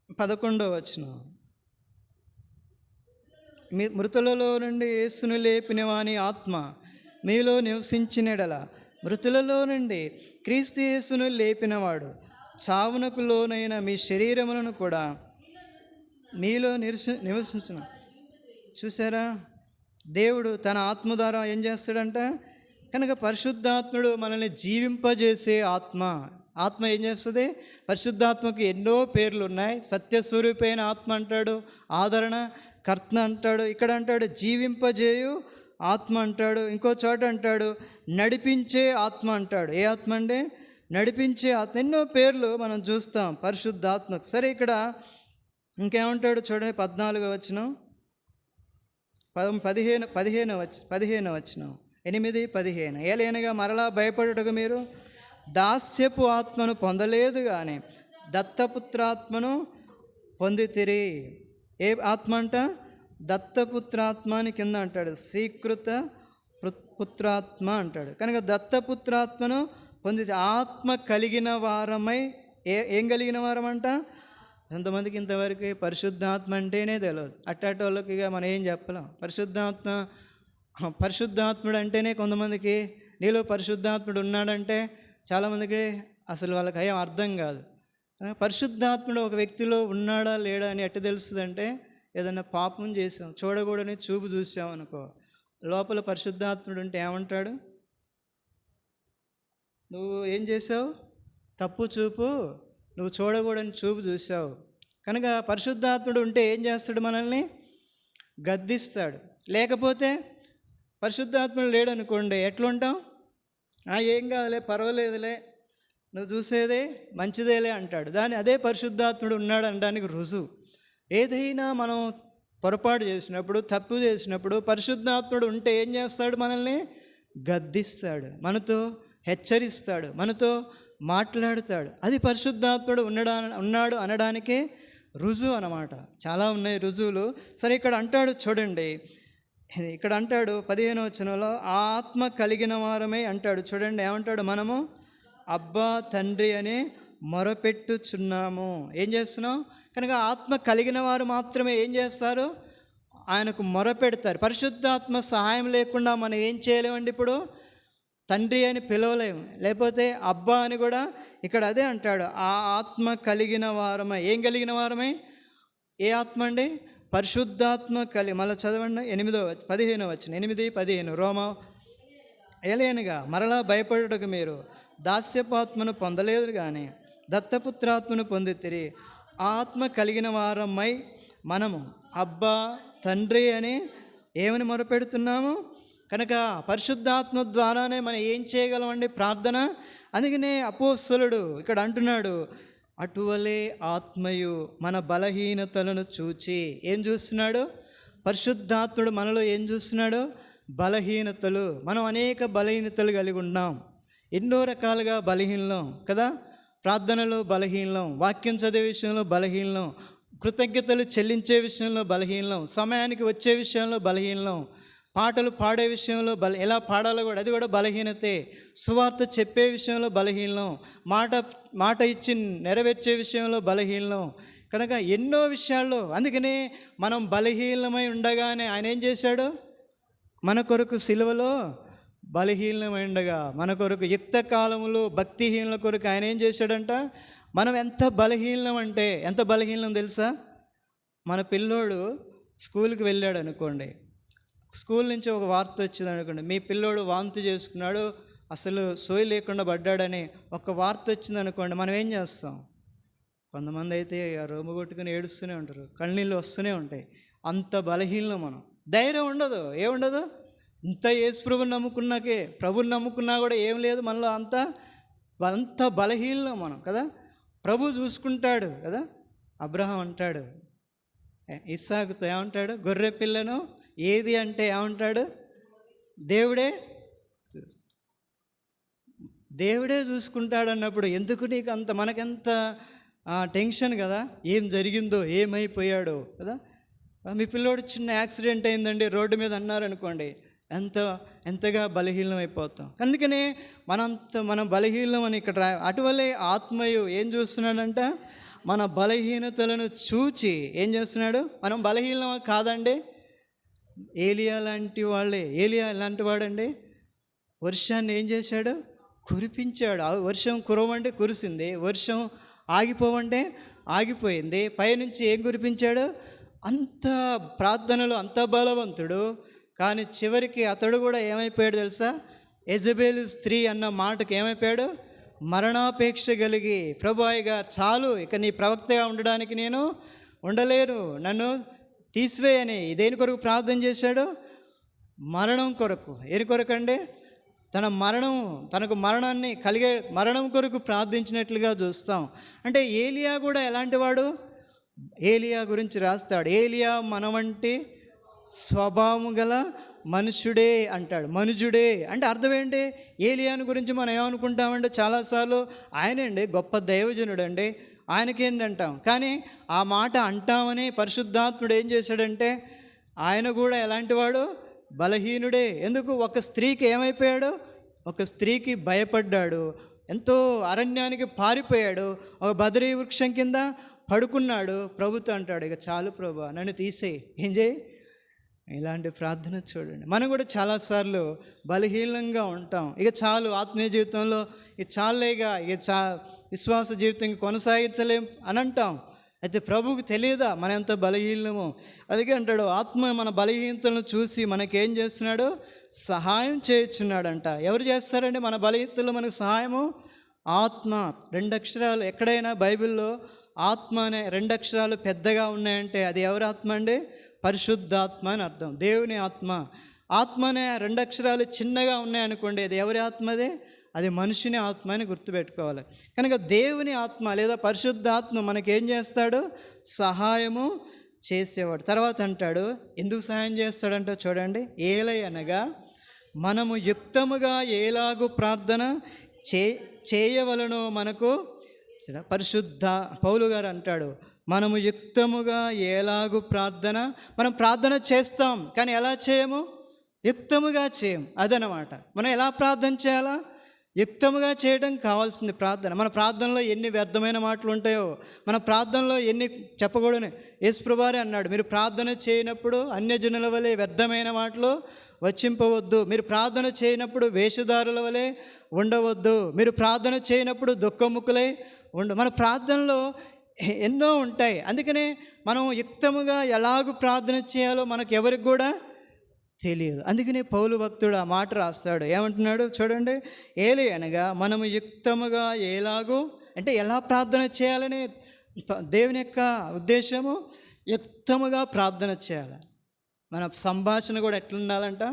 11వ వచనం, మీ మృతులలో నుండి యేసును లేపిన వాని ఆత్మ మీలో నివసించినడల, మృతులలో నుండి క్రీస్తు యేసును లేపినవాడు చావునకు లోనైన మీ శరీరములను కూడా మీలో నివసించును. చూసారా, దేవుడు తన ఆత్మ ద్వారా ఏం చేస్తాడంట? కనుక పరిశుద్ధాత్ముడు మనల్ని జీవింపజేసే ఆత్మ ఏం చేస్తుంది? పరిశుద్ధాత్మకు ఎన్నో పేర్లు ఉన్నాయి. సత్యస్వరూపైన ఆత్మ అంటాడు, ఆదరణ కర్త అంటాడు, ఇక్కడ అంటాడు జీవింపజేయు ఆత్మ అంటాడు, ఇంకో చోట అంటాడు నడిపించే ఆత్మ అంటాడు. ఏ ఆత్మ అంటే? నడిపించే ఆత్మ. ఎన్నో పేర్లు మనం చూస్తాం పరిశుద్ధాత్మకు. సరే, ఇక్కడ ఇంకేమంటాడు చూడండి, 14వ వచనం, 15వ వచనం, 8:15. ఏలైనగా మరలా భయపడుటకు మీరు దాస్యపు ఆత్మను పొందలేదు, కానీ దత్తపుత్రాత్మను పొందితిరి. ఏ ఆత్మ అంట? దత్తపుత్రాత్మ అని కింద అంటాడు, స్వీకృత పుత్రాత్మ అంటాడు. కనుక దత్తపుత్రాత్మను పొందితే ఆత్మ కలిగిన వారమై, ఏం కలిగిన వారం అంట? కొంతమందికి ఇంతవరకు పరిశుద్ధాత్మ అంటేనే తెలియదు. అట్టాటోళ్ళకి ఇక మనం ఏం చెప్పలేం. పరిశుద్ధాత్ముడు అంటేనే కొంతమందికి, నీలో పరిశుద్ధాత్ముడు ఉన్నాడంటే చాలామందికి అసలు వాళ్ళకి ఏం అర్థం కాదు. పరిశుద్ధాత్ముడు ఒక వ్యక్తిలో ఉన్నాడా లేడా అని ఎట్ట తెలుస్తుందంటే, ఏదైనా పాపం చేసాం, చూడకూడని చూపు చూసాం అనుకో, లోపల పరిశుద్ధాత్ముడు ఉంటే ఏమంటాడు? నువ్వు ఏం చేసావు? తప్పు చూపు, నువ్వు చూడకూడని చూపు చూసావు. కనుక పరిశుద్ధాత్ముడు ఉంటే ఏం చేస్తాడు? మనల్ని గద్దిస్తాడు. లేకపోతే పరిశుద్ధాత్ముడు లేడనుకోండి, ఎట్లుంటాం? ఏం కాదులే, పర్వాలేదులే, నువ్వు చూసేదే మంచిదేలే అంటాడు. అదే పరిశుద్ధాత్ముడు ఉన్నాడు అనడానికి రుజువు. ఏదైనా మనం పొరపాటు చేసినప్పుడు, తప్పు చేసినప్పుడు పరిశుద్ధాత్ముడు ఉంటే ఏం చేస్తాడు? మనల్ని గద్దిస్తాడు, మనతో హెచ్చరిస్తాడు, మనతో మాట్లాడుతాడు. అది పరిశుద్ధాత్ముడు ఉన్నాడు అనడానికే రుజువు అన్నమాట. చాలా ఉన్నాయి రుజువులు. సరే, ఇక్కడ అంటాడు చూడండి, ఇక్కడ అంటాడు 15వ వచనంలో ఆత్మ కలిగిన వారమే అంటాడు. చూడండి ఏమంటాడు? మనము అబ్బా తండ్రి అని మొరపెట్టుచున్నాము. ఏం చేస్తున్నాం? కనుక ఆత్మ కలిగిన వారు మాత్రమే ఏం చేస్తారు? ఆయనకు మొరపెడతారు. పరిశుద్ధాత్మ సహాయం లేకుండా మనం ఏం చేయలేమండి. ఇప్పుడు తండ్రి అని పిలవలేము, లేకపోతే అబ్బా అని కూడా. ఇక్కడ అదే అంటాడు, ఆ ఆత్మ కలిగిన వారమై. ఏం కలిగిన వారమై? ఏ ఆత్మ అండి? పరిశుద్ధాత్మ మళ్ళీ చదవండి, 15వ వచనం, 8-15. రోమా, ఏలైనగా మరలా భయపడుటకు మీరు దాస్యపాత్మను పొందలేదు, కానీ దత్తపుత్రాత్మను పొందితిరి. ఆత్మ కలిగిన వారమై మనము అబ్బా తండ్రి అని ఏమని మొరపెడుతున్నాము? కనుక పరిశుద్ధాత్మ ద్వారానే మనం ఏం చేయగలమండి? ప్రార్థన. అందుకనే అపోస్తలుడు ఇక్కడ అంటున్నాడు, అటువలే ఆత్మయు మన బలహీనతలను చూచి. ఏం చూస్తున్నాడు? పరిశుద్ధాత్ముడు మనలో ఏం చూస్తున్నాడు? బలహీనతలు. మనం అనేక బలహీనతలు కలిగి ఉన్నాం, ఎన్నో రకాలుగా బలహీనం కదా. ప్రార్థనలో బలహీనం, వాక్యం చదివే విషయంలో బలహీనం, కృతజ్ఞతలు చెల్లించే విషయంలో బలహీనం, సమయానికి వచ్చే విషయంలో బలహీనం, పాటలు పాడే విషయంలో ఎలా పాడాలో కూడా అది కూడా బలహీనతే, సువార్త చెప్పే విషయంలో బలహీనం, మాట ఇచ్చి నెరవేర్చే విషయంలో బలహీనం. కనుక ఎన్నో విషయాల్లో. అందుకనే మనం బలహీనమై ఉండగానే ఆయన ఏం చేశాడు? మన కొరకు సిలువలో బలహీనమైండగా, మన కొరకు యుక్త కాలములో భక్తిహీనుల కొరకు ఆయన ఏం చేశాడంట? మనం ఎంత బలహీనం అంటే ఎంత బలహీనం తెలుసా? మన పిల్లోడు స్కూల్కి వెళ్ళాడు అనుకోండి, స్కూల్ నుంచి ఒక వార్త వచ్చింది అనుకోండి, మీ పిల్లోడు వాంతి చేసుకున్నాడు, అసలు సోయి లేకుండా పడ్డాడని ఒక వార్త వచ్చింది అనుకోండి, మనం ఏం చేస్తాం? కొంతమంది అయితే రొమ్ము కొట్టుకుని ఏడుస్తూనే ఉంటారు, కన్నీళ్ళు వస్తూనే ఉంటాయి. అంత బలహీనం మనం, ధైర్యం ఉండదు, ఏముండదు. ఇంత యేసు ప్రభుని నమ్ముకున్నాకే, ప్రభుని నమ్ముకున్నా కూడా ఏం లేదు మనలో, అంత బలహీనం మనం కదా. ప్రభు చూసుకుంటాడు కదా. అబ్రహాం అంటాడు ఇస్సాకుతో, ఏమంటాడు? గొర్రె పిల్లను ఏది అంటే ఏమంటాడు? దేవుడే చూసుకుంటాడు అన్నప్పుడు ఎందుకు నీకు అంత, మనకెంత టెన్షన్ కదా, ఏం జరిగిందో, ఏమైపోయాడో కదా. మీ పిల్లోడు చిన్న యాక్సిడెంట్ అయిందండి రోడ్డు మీద అన్నారనుకోండి, ఎంతగా బలహీనం అయిపోతాం. అందుకనే మనం బలహీనం అని ఇక్కడ అటువలే ఆత్మయు ఏం చూస్తున్నాడంట? మన బలహీనతలను చూచి ఏం చేస్తున్నాడు? మనం బలహీనం కాదండి. ఏలియా లాంటి వాడండి, వర్షాన్ని ఏం చేశాడు? కురిపించాడు. వర్షం కురవంటే కురిసింది, వర్షం ఆగిపోవంటే ఆగిపోయింది. పైనుంచి ఏం కురిపించాడు? అంత ప్రార్థనలు, అంత బలవంతుడు. కానీ చివరికి అతడు కూడా ఏమైపోయాడు తెలుసా? యెజబెలు స్త్రీ అన్న మాటకు ఏమైపోయాడు? మరణాపేక్ష కలిగి, ప్రభువుగా చాలు, ఇక నీ ప్రవక్తగా ఉండడానికి నేను ఉండలేను, నన్ను తీసివేయని. దేని కొరకు ప్రార్థన చేశాడు? మరణం కొరకు. ఏని కొరకు అండి? తనకు మరణాన్ని కలిగే మరణం కొరకు ప్రార్థించినట్లుగా చూస్తాం. అంటే ఏలియా కూడా ఎలాంటి వాడు? ఏలియా గురించి రాస్తాడు, ఏలియా మన వంటి స్వభావం గల మనుషుడే అంటాడు. మనుజుడే అంటే అర్థం ఏంటి? ఏలియాని గురించి మనం ఏమనుకుంటామంటే చాలాసార్లు ఆయనండి గొప్ప దైవజనుడు అండి, ఆయనకేంటంటాం. కానీ ఆ మాట అంటామని పరిశుద్ధాత్ముడు ఏం చేశాడంటే ఆయన కూడా ఎలాంటి వాడు? బలహీనుడే. ఎందుకు? ఒక స్త్రీకి ఏమైపోయాడు? ఒక స్త్రీకి భయపడ్డాడు, ఎంతో అరణ్యానికి పారిపోయాడు, ఒక బదరీ వృక్షం కింద పడుకున్నాడు. ప్రభుతో అంటాడు, ఇక చాలు ప్రభు, నన్ను తీసేయి, ఏం చేయి. ఇలాంటి ప్రార్థన చూడండి. మనం కూడా చాలాసార్లు బలహీనంగా ఉంటాం. ఇక చాలు, ఆత్మీయ జీవితంలో ఇక చాలేగా, విశ్వాస జీవితం కొనసాగించలేం అని అంటాం. అయితే ప్రభువుకి తెలియదా మనం ఎంత బలహీనమో? అందుకే అంటాడు, ఆత్మ మన బలహీనతలను చూసి మనకేం చేస్తున్నాడు? సహాయం చేయుచున్నాడంట. ఎవరు చేస్తారండి మన బలహీనతలు మనకు సహాయము? ఆత్మ. 2 అక్షరాలు ఎక్కడైనా బైబిల్లో ఆత్మ అనే 2 అక్షరాలు పెద్దగా ఉన్నాయంటే అది ఎవరి ఆత్మ అండి? పరిశుద్ధాత్మ అని అర్థం, దేవుని ఆత్మ. ఆత్మ అనే 2 అక్షరాలు చిన్నగా ఉన్నాయనుకోండి, అది ఎవరి ఆత్మదే? అది మనిషిని ఆత్మ అని గుర్తుపెట్టుకోవాలి. కనుక దేవుని ఆత్మ లేదా పరిశుద్ధాత్మ మనకేం చేస్తాడు? సహాయము చేసేవాడు. తర్వాత అంటాడు, ఎందుకు సహాయం చేస్తాడంటే చూడండి, ఏలై అనగా మనము యుక్తముగా ఏలాగు ప్రార్థన చేయవలనో మనకు పౌలు గారు అంటాడు, మనము యుక్తముగా ఏలాగు మనం ప్రార్థన చేస్తాం, కానీ ఎలా చేయము? యుక్తముగా చేయం. అదనమాట. మనం ఎలా ప్రార్థన చేయాలా? యుక్తముగా చేయడం కావాల్సింది ప్రార్థన. మన ప్రార్థనలో ఎన్ని వ్యర్థమైన మాటలు ఉంటాయో, మన ప్రార్థనలో ఎన్ని చెప్పకూడని. యేసుప్రభువే అన్నాడు, మీరు ప్రార్థన చేయనప్పుడు అన్యజనుల వలె వ్యర్థమైన మాటలు వచ్చింపవద్దు, మీరు ప్రార్థన చేయనప్పుడు వేషధారుల వలె ఉండవద్దు, మీరు ప్రార్థన చేయనప్పుడు దుఃఖముఖులై మన ప్రార్థనలో ఎన్నో ఉంటాయి. అందుకనే మనం యుక్తముగా ఎలాగూ ప్రార్థన చేయాలో మనకు ఎవరికి కూడా తెలియదు. అందుకనే పౌలు భక్తుడు ఆ మాట రాస్తాడు, ఏమంటున్నాడు చూడండి, ఏలే అనగా మనము యుక్తముగా ఎలాగూ అంటే ఎలా ప్రార్థన చేయాలని దేవుని యొక్క ఉద్దేశము, యుక్తముగా ప్రార్థన చేయాలి. మన సంభాషణ కూడా ఎట్లుండాలంట?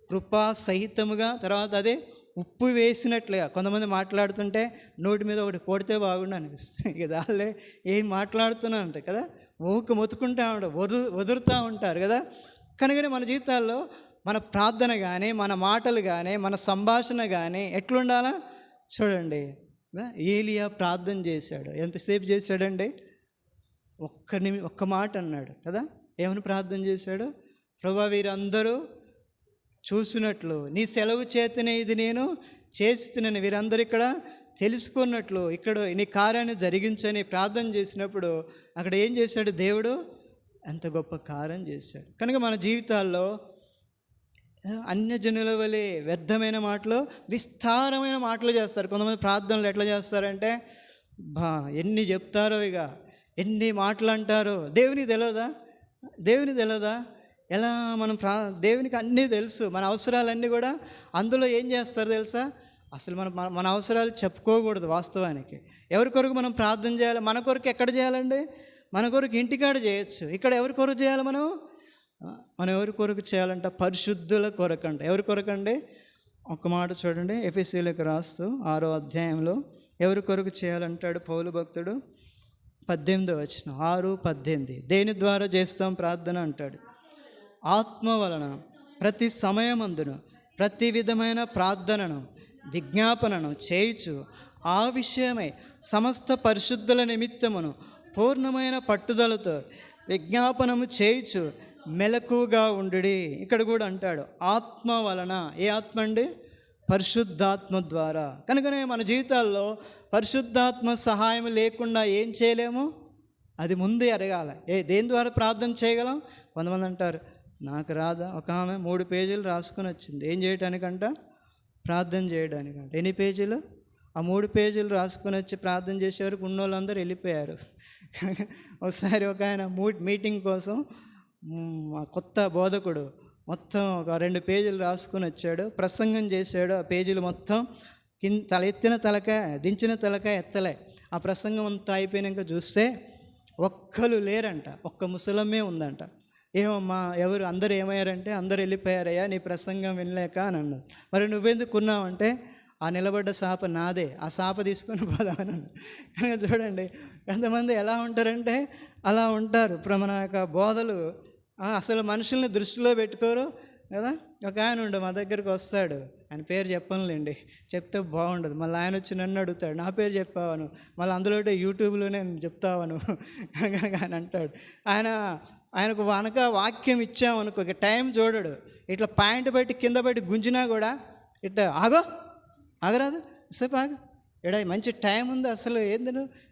కృపా సహితముగా. తర్వాత అదే ఉప్పు వేసినట్లుగా. కొంతమంది మాట్లాడుతుంటే నోటి మీద ఒకటి కొడితే బాగుండు అనిపిస్తుంది. ఇక దాళ్ళే ఏం మాట్లాడుతున్నా ఉంటాయి కదా, ఊక మొత్తుకుంటా ఉంటారు, వదురుతూ ఉంటారు కదా. కనుకనే మన జీవితాల్లో మన ప్రార్థన కానీ, మన మాటలు కానీ, మన సంభాషణ కానీ ఎట్లుండాలా చూడండి. ఏలియా ప్రార్థన చేశాడు, ఎంతసేపు చేశాడండి? ఒక్క మాట అన్నాడు కదా. ఏమని ప్రార్థన చేశాడు? ప్రభువా, వీరందరూ చూసినట్లు నీ సెలవు చేతనే ఇది నేను చేస్తున్నాను, వీరందరూ ఇక్కడ తెలుసుకున్నట్లు ఇక్కడ నీ కార్యాన్ని జరిగించని ప్రార్థన చేసినప్పుడు అక్కడ ఏం చేశాడు దేవుడు? ఎంత గొప్ప కార్యం చేశాడు. కనుక మన జీవితాల్లో అన్యజనుల వలె వ్యర్థమైన మాటలు, విస్తారమైన మాటలు చేస్తారు. కొంతమంది ప్రార్థనలు ఎట్లా చేస్తారంటే ఎన్ని చెప్తారో, ఇక ఎన్ని మాటలు అంటారో. దేవునికి తెలియదా ఎలా మనం దేవునికి అన్నీ తెలుసు. మన అవసరాలన్నీ కూడా అందులో ఏం చేస్తారు తెలుసా? అసలు మన అవసరాలు చెప్పుకోకూడదు. వాస్తవానికి ఎవరి కొరకు మనం ప్రార్థన చేయాలి? మన కొరకు ఎక్కడ చేయాలండి? మన కొరకు ఇంటికాడ చేయొచ్చు. ఇక్కడ ఎవరి కొరకు చేయాలి? మనం ఎవరి కొరకు చేయాలంట? పరిశుద్ధుల కొరకంట. ఎవరి కొరకండి? ఒక మాట చూడండి, ఎఫెసీయులకు రాస్తూ 6వ అధ్యాయంలో ఎవరి కొరకు చేయాలంటాడు పౌలు భక్తుడు? 18వ వచనం, 6:18. దేని ద్వారా చేస్తాం ప్రార్థన అంటాడు? ఆత్మ వలన ప్రతి సమయమందును ప్రతి విధమైన ప్రార్థనను విజ్ఞాపనను చేయుచు ఆ విషయమై సమస్త పరిశుద్ధుల నిమిత్తమును పూర్ణమైన పట్టుదలతో విజ్ఞాపనము చేయుచు మెలకుగా ఉండుడి. ఇక్కడ కూడా అంటాడు ఆత్మ వలన. ఏ ఆత్మ అండి? పరిశుద్ధాత్మ ద్వారా. కనుకనే మన జీవితాల్లో పరిశుద్ధాత్మ సహాయం లేకుండా ఏం చేయలేము. అది ముందు ఎరగాల. దేని ద్వారా ప్రార్థన చేయగలం? కొంతమంది అంటారు నాకు రాదా. ఒక ఆమె 3 పేజీలు రాసుకొని వచ్చింది. ఏం చేయడానికంట? ప్రార్థన చేయడానికంట. ఎన్ని పేజీలు? ఆ 3 పేజీలు రాసుకొని వచ్చి ప్రార్థన చేసేవరకు ఉన్నోళ్ళందరూ వెళ్ళిపోయారు. ఒకసారి ఒక ఆయన మీటింగ్ కోసం కొత్త బోధకుడు మొత్తం ఒక 2 పేజీలు రాసుకొని వచ్చాడు. ప్రసంగం చేశాడు. ఆ పేజీలు మొత్తం ఎత్తిన తలకాయ, దించిన తలకాయ ఎత్తలే. ఆ ప్రసంగం అంతా అయిపోయినాక చూస్తే ఒక్కరు లేరంట. ఒక్క ముసలమ్మే ఉందంట. ఏమమ్మా ఎవరు? అందరూ ఏమయ్యారంటే అందరూ వెళ్ళిపోయారయ్యా నీ ప్రసంగం వినలేక అని అన్నది. మరి నువ్వెందుకు ఉన్నావంటే ఆ నిలబడ్డ శాప నాదే, ఆ శాప తీసుకొని పోదామని అన్నాడు. కనుక చూడండి ఎంతమంది ఎలా ఉంటారంటే అలా ఉంటారు. ఇప్పుడు మన యొక్క బోధలు అసలు మనుషుల్ని దృష్టిలో పెట్టుకోరు కదా. ఒక ఆయన ఉండు మా దగ్గరికి వస్తాడు, ఆయన పేరు చెప్పనులేండి, చెప్తే బాగుండదు. మళ్ళీ ఆయన వచ్చి నన్ను అడుగుతాడు నా పేరు చెప్పావను, మళ్ళీ అందులో యూట్యూబ్లోనే చెప్తావను కనుక ఆయన అంటాడు. ఆయనకు వెనక వాక్యం ఇచ్చామనుకో ఇక టైం చూడడు. ఇట్లా పాయింట్ బట్టి కింద బట్టి గుంజినా కూడా ఇట్లా ఆగరాదు సేపు ఇక్కడ మంచి టైం ఉంది అసలు ఏంది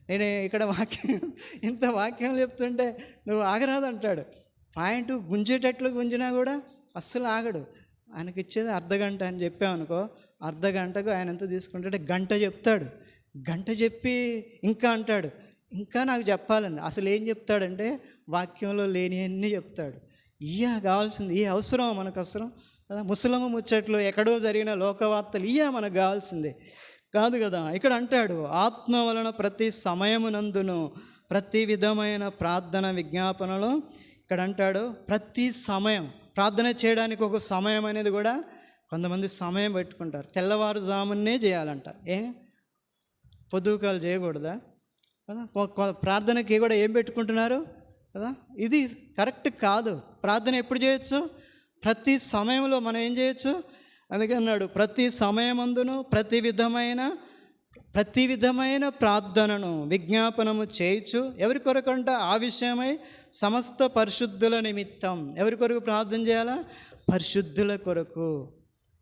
నేను ఇక్కడ ఇంత వాక్యం చెప్తుంటే నువ్వు ఆగరాదు అంటాడు. పాయింట్ గుంజేటట్లు గుంజినా కూడా అస్సలు ఆగడు. ఆయనకి ఇచ్చేది అర్ధగంట అని చెప్పామనుకో, అర్ధగంటకు ఆయన ఎంత తీసుకుంటాడే గంట చెప్తాడు. గంట చెప్పి ఇంకా అంటాడు ఇంకా నాకు చెప్పాలండి. అసలు ఏం చెప్తాడంటే వాక్యంలో లేని అన్నీ చెప్తాడు. కావాల్సింది ఈ అవసరం మనకు అవసరం కదా. ముసలమ్మ ముచ్చట్లు ఎక్కడో జరిగిన లోకవార్తలు మనకు కావాల్సిందే కాదు కదా. ఇక్కడ అంటాడు ఆత్మ వలన ప్రతి సమయమునందును ప్రతి విధమైన ప్రార్థన విజ్ఞాపనలో. ఇక్కడ అంటాడు ప్రతి సమయం ప్రార్థన చేయడానికి ఒక సమయం అనేది కూడా కొంతమంది సమయం పెట్టుకుంటారు. తెల్లవారుజామునే చేయాలంట. పొద్దుకాలు చేయకూడదా కదా. ప్రార్థనకి కూడా ఏం పెట్టుకుంటున్నారు కదా. ఇది కరెక్ట్ కాదు. ప్రార్థన ఎప్పుడు చేయొచ్చు? ప్రతి సమయంలో మనం ఏం చేయొచ్చు? అందుకే అన్నాడు ప్రతి సమయమందును ప్రతి విధమైన ప్రార్థనను విజ్ఞాపనము చేయొచ్చు. ఎవరి కొరకంట? ఆ విషయమై సమస్త పరిశుద్ధుల నిమిత్తం. ఎవరి కొరకు ప్రార్థన చేయాలా? పరిశుద్ధుల కొరకు.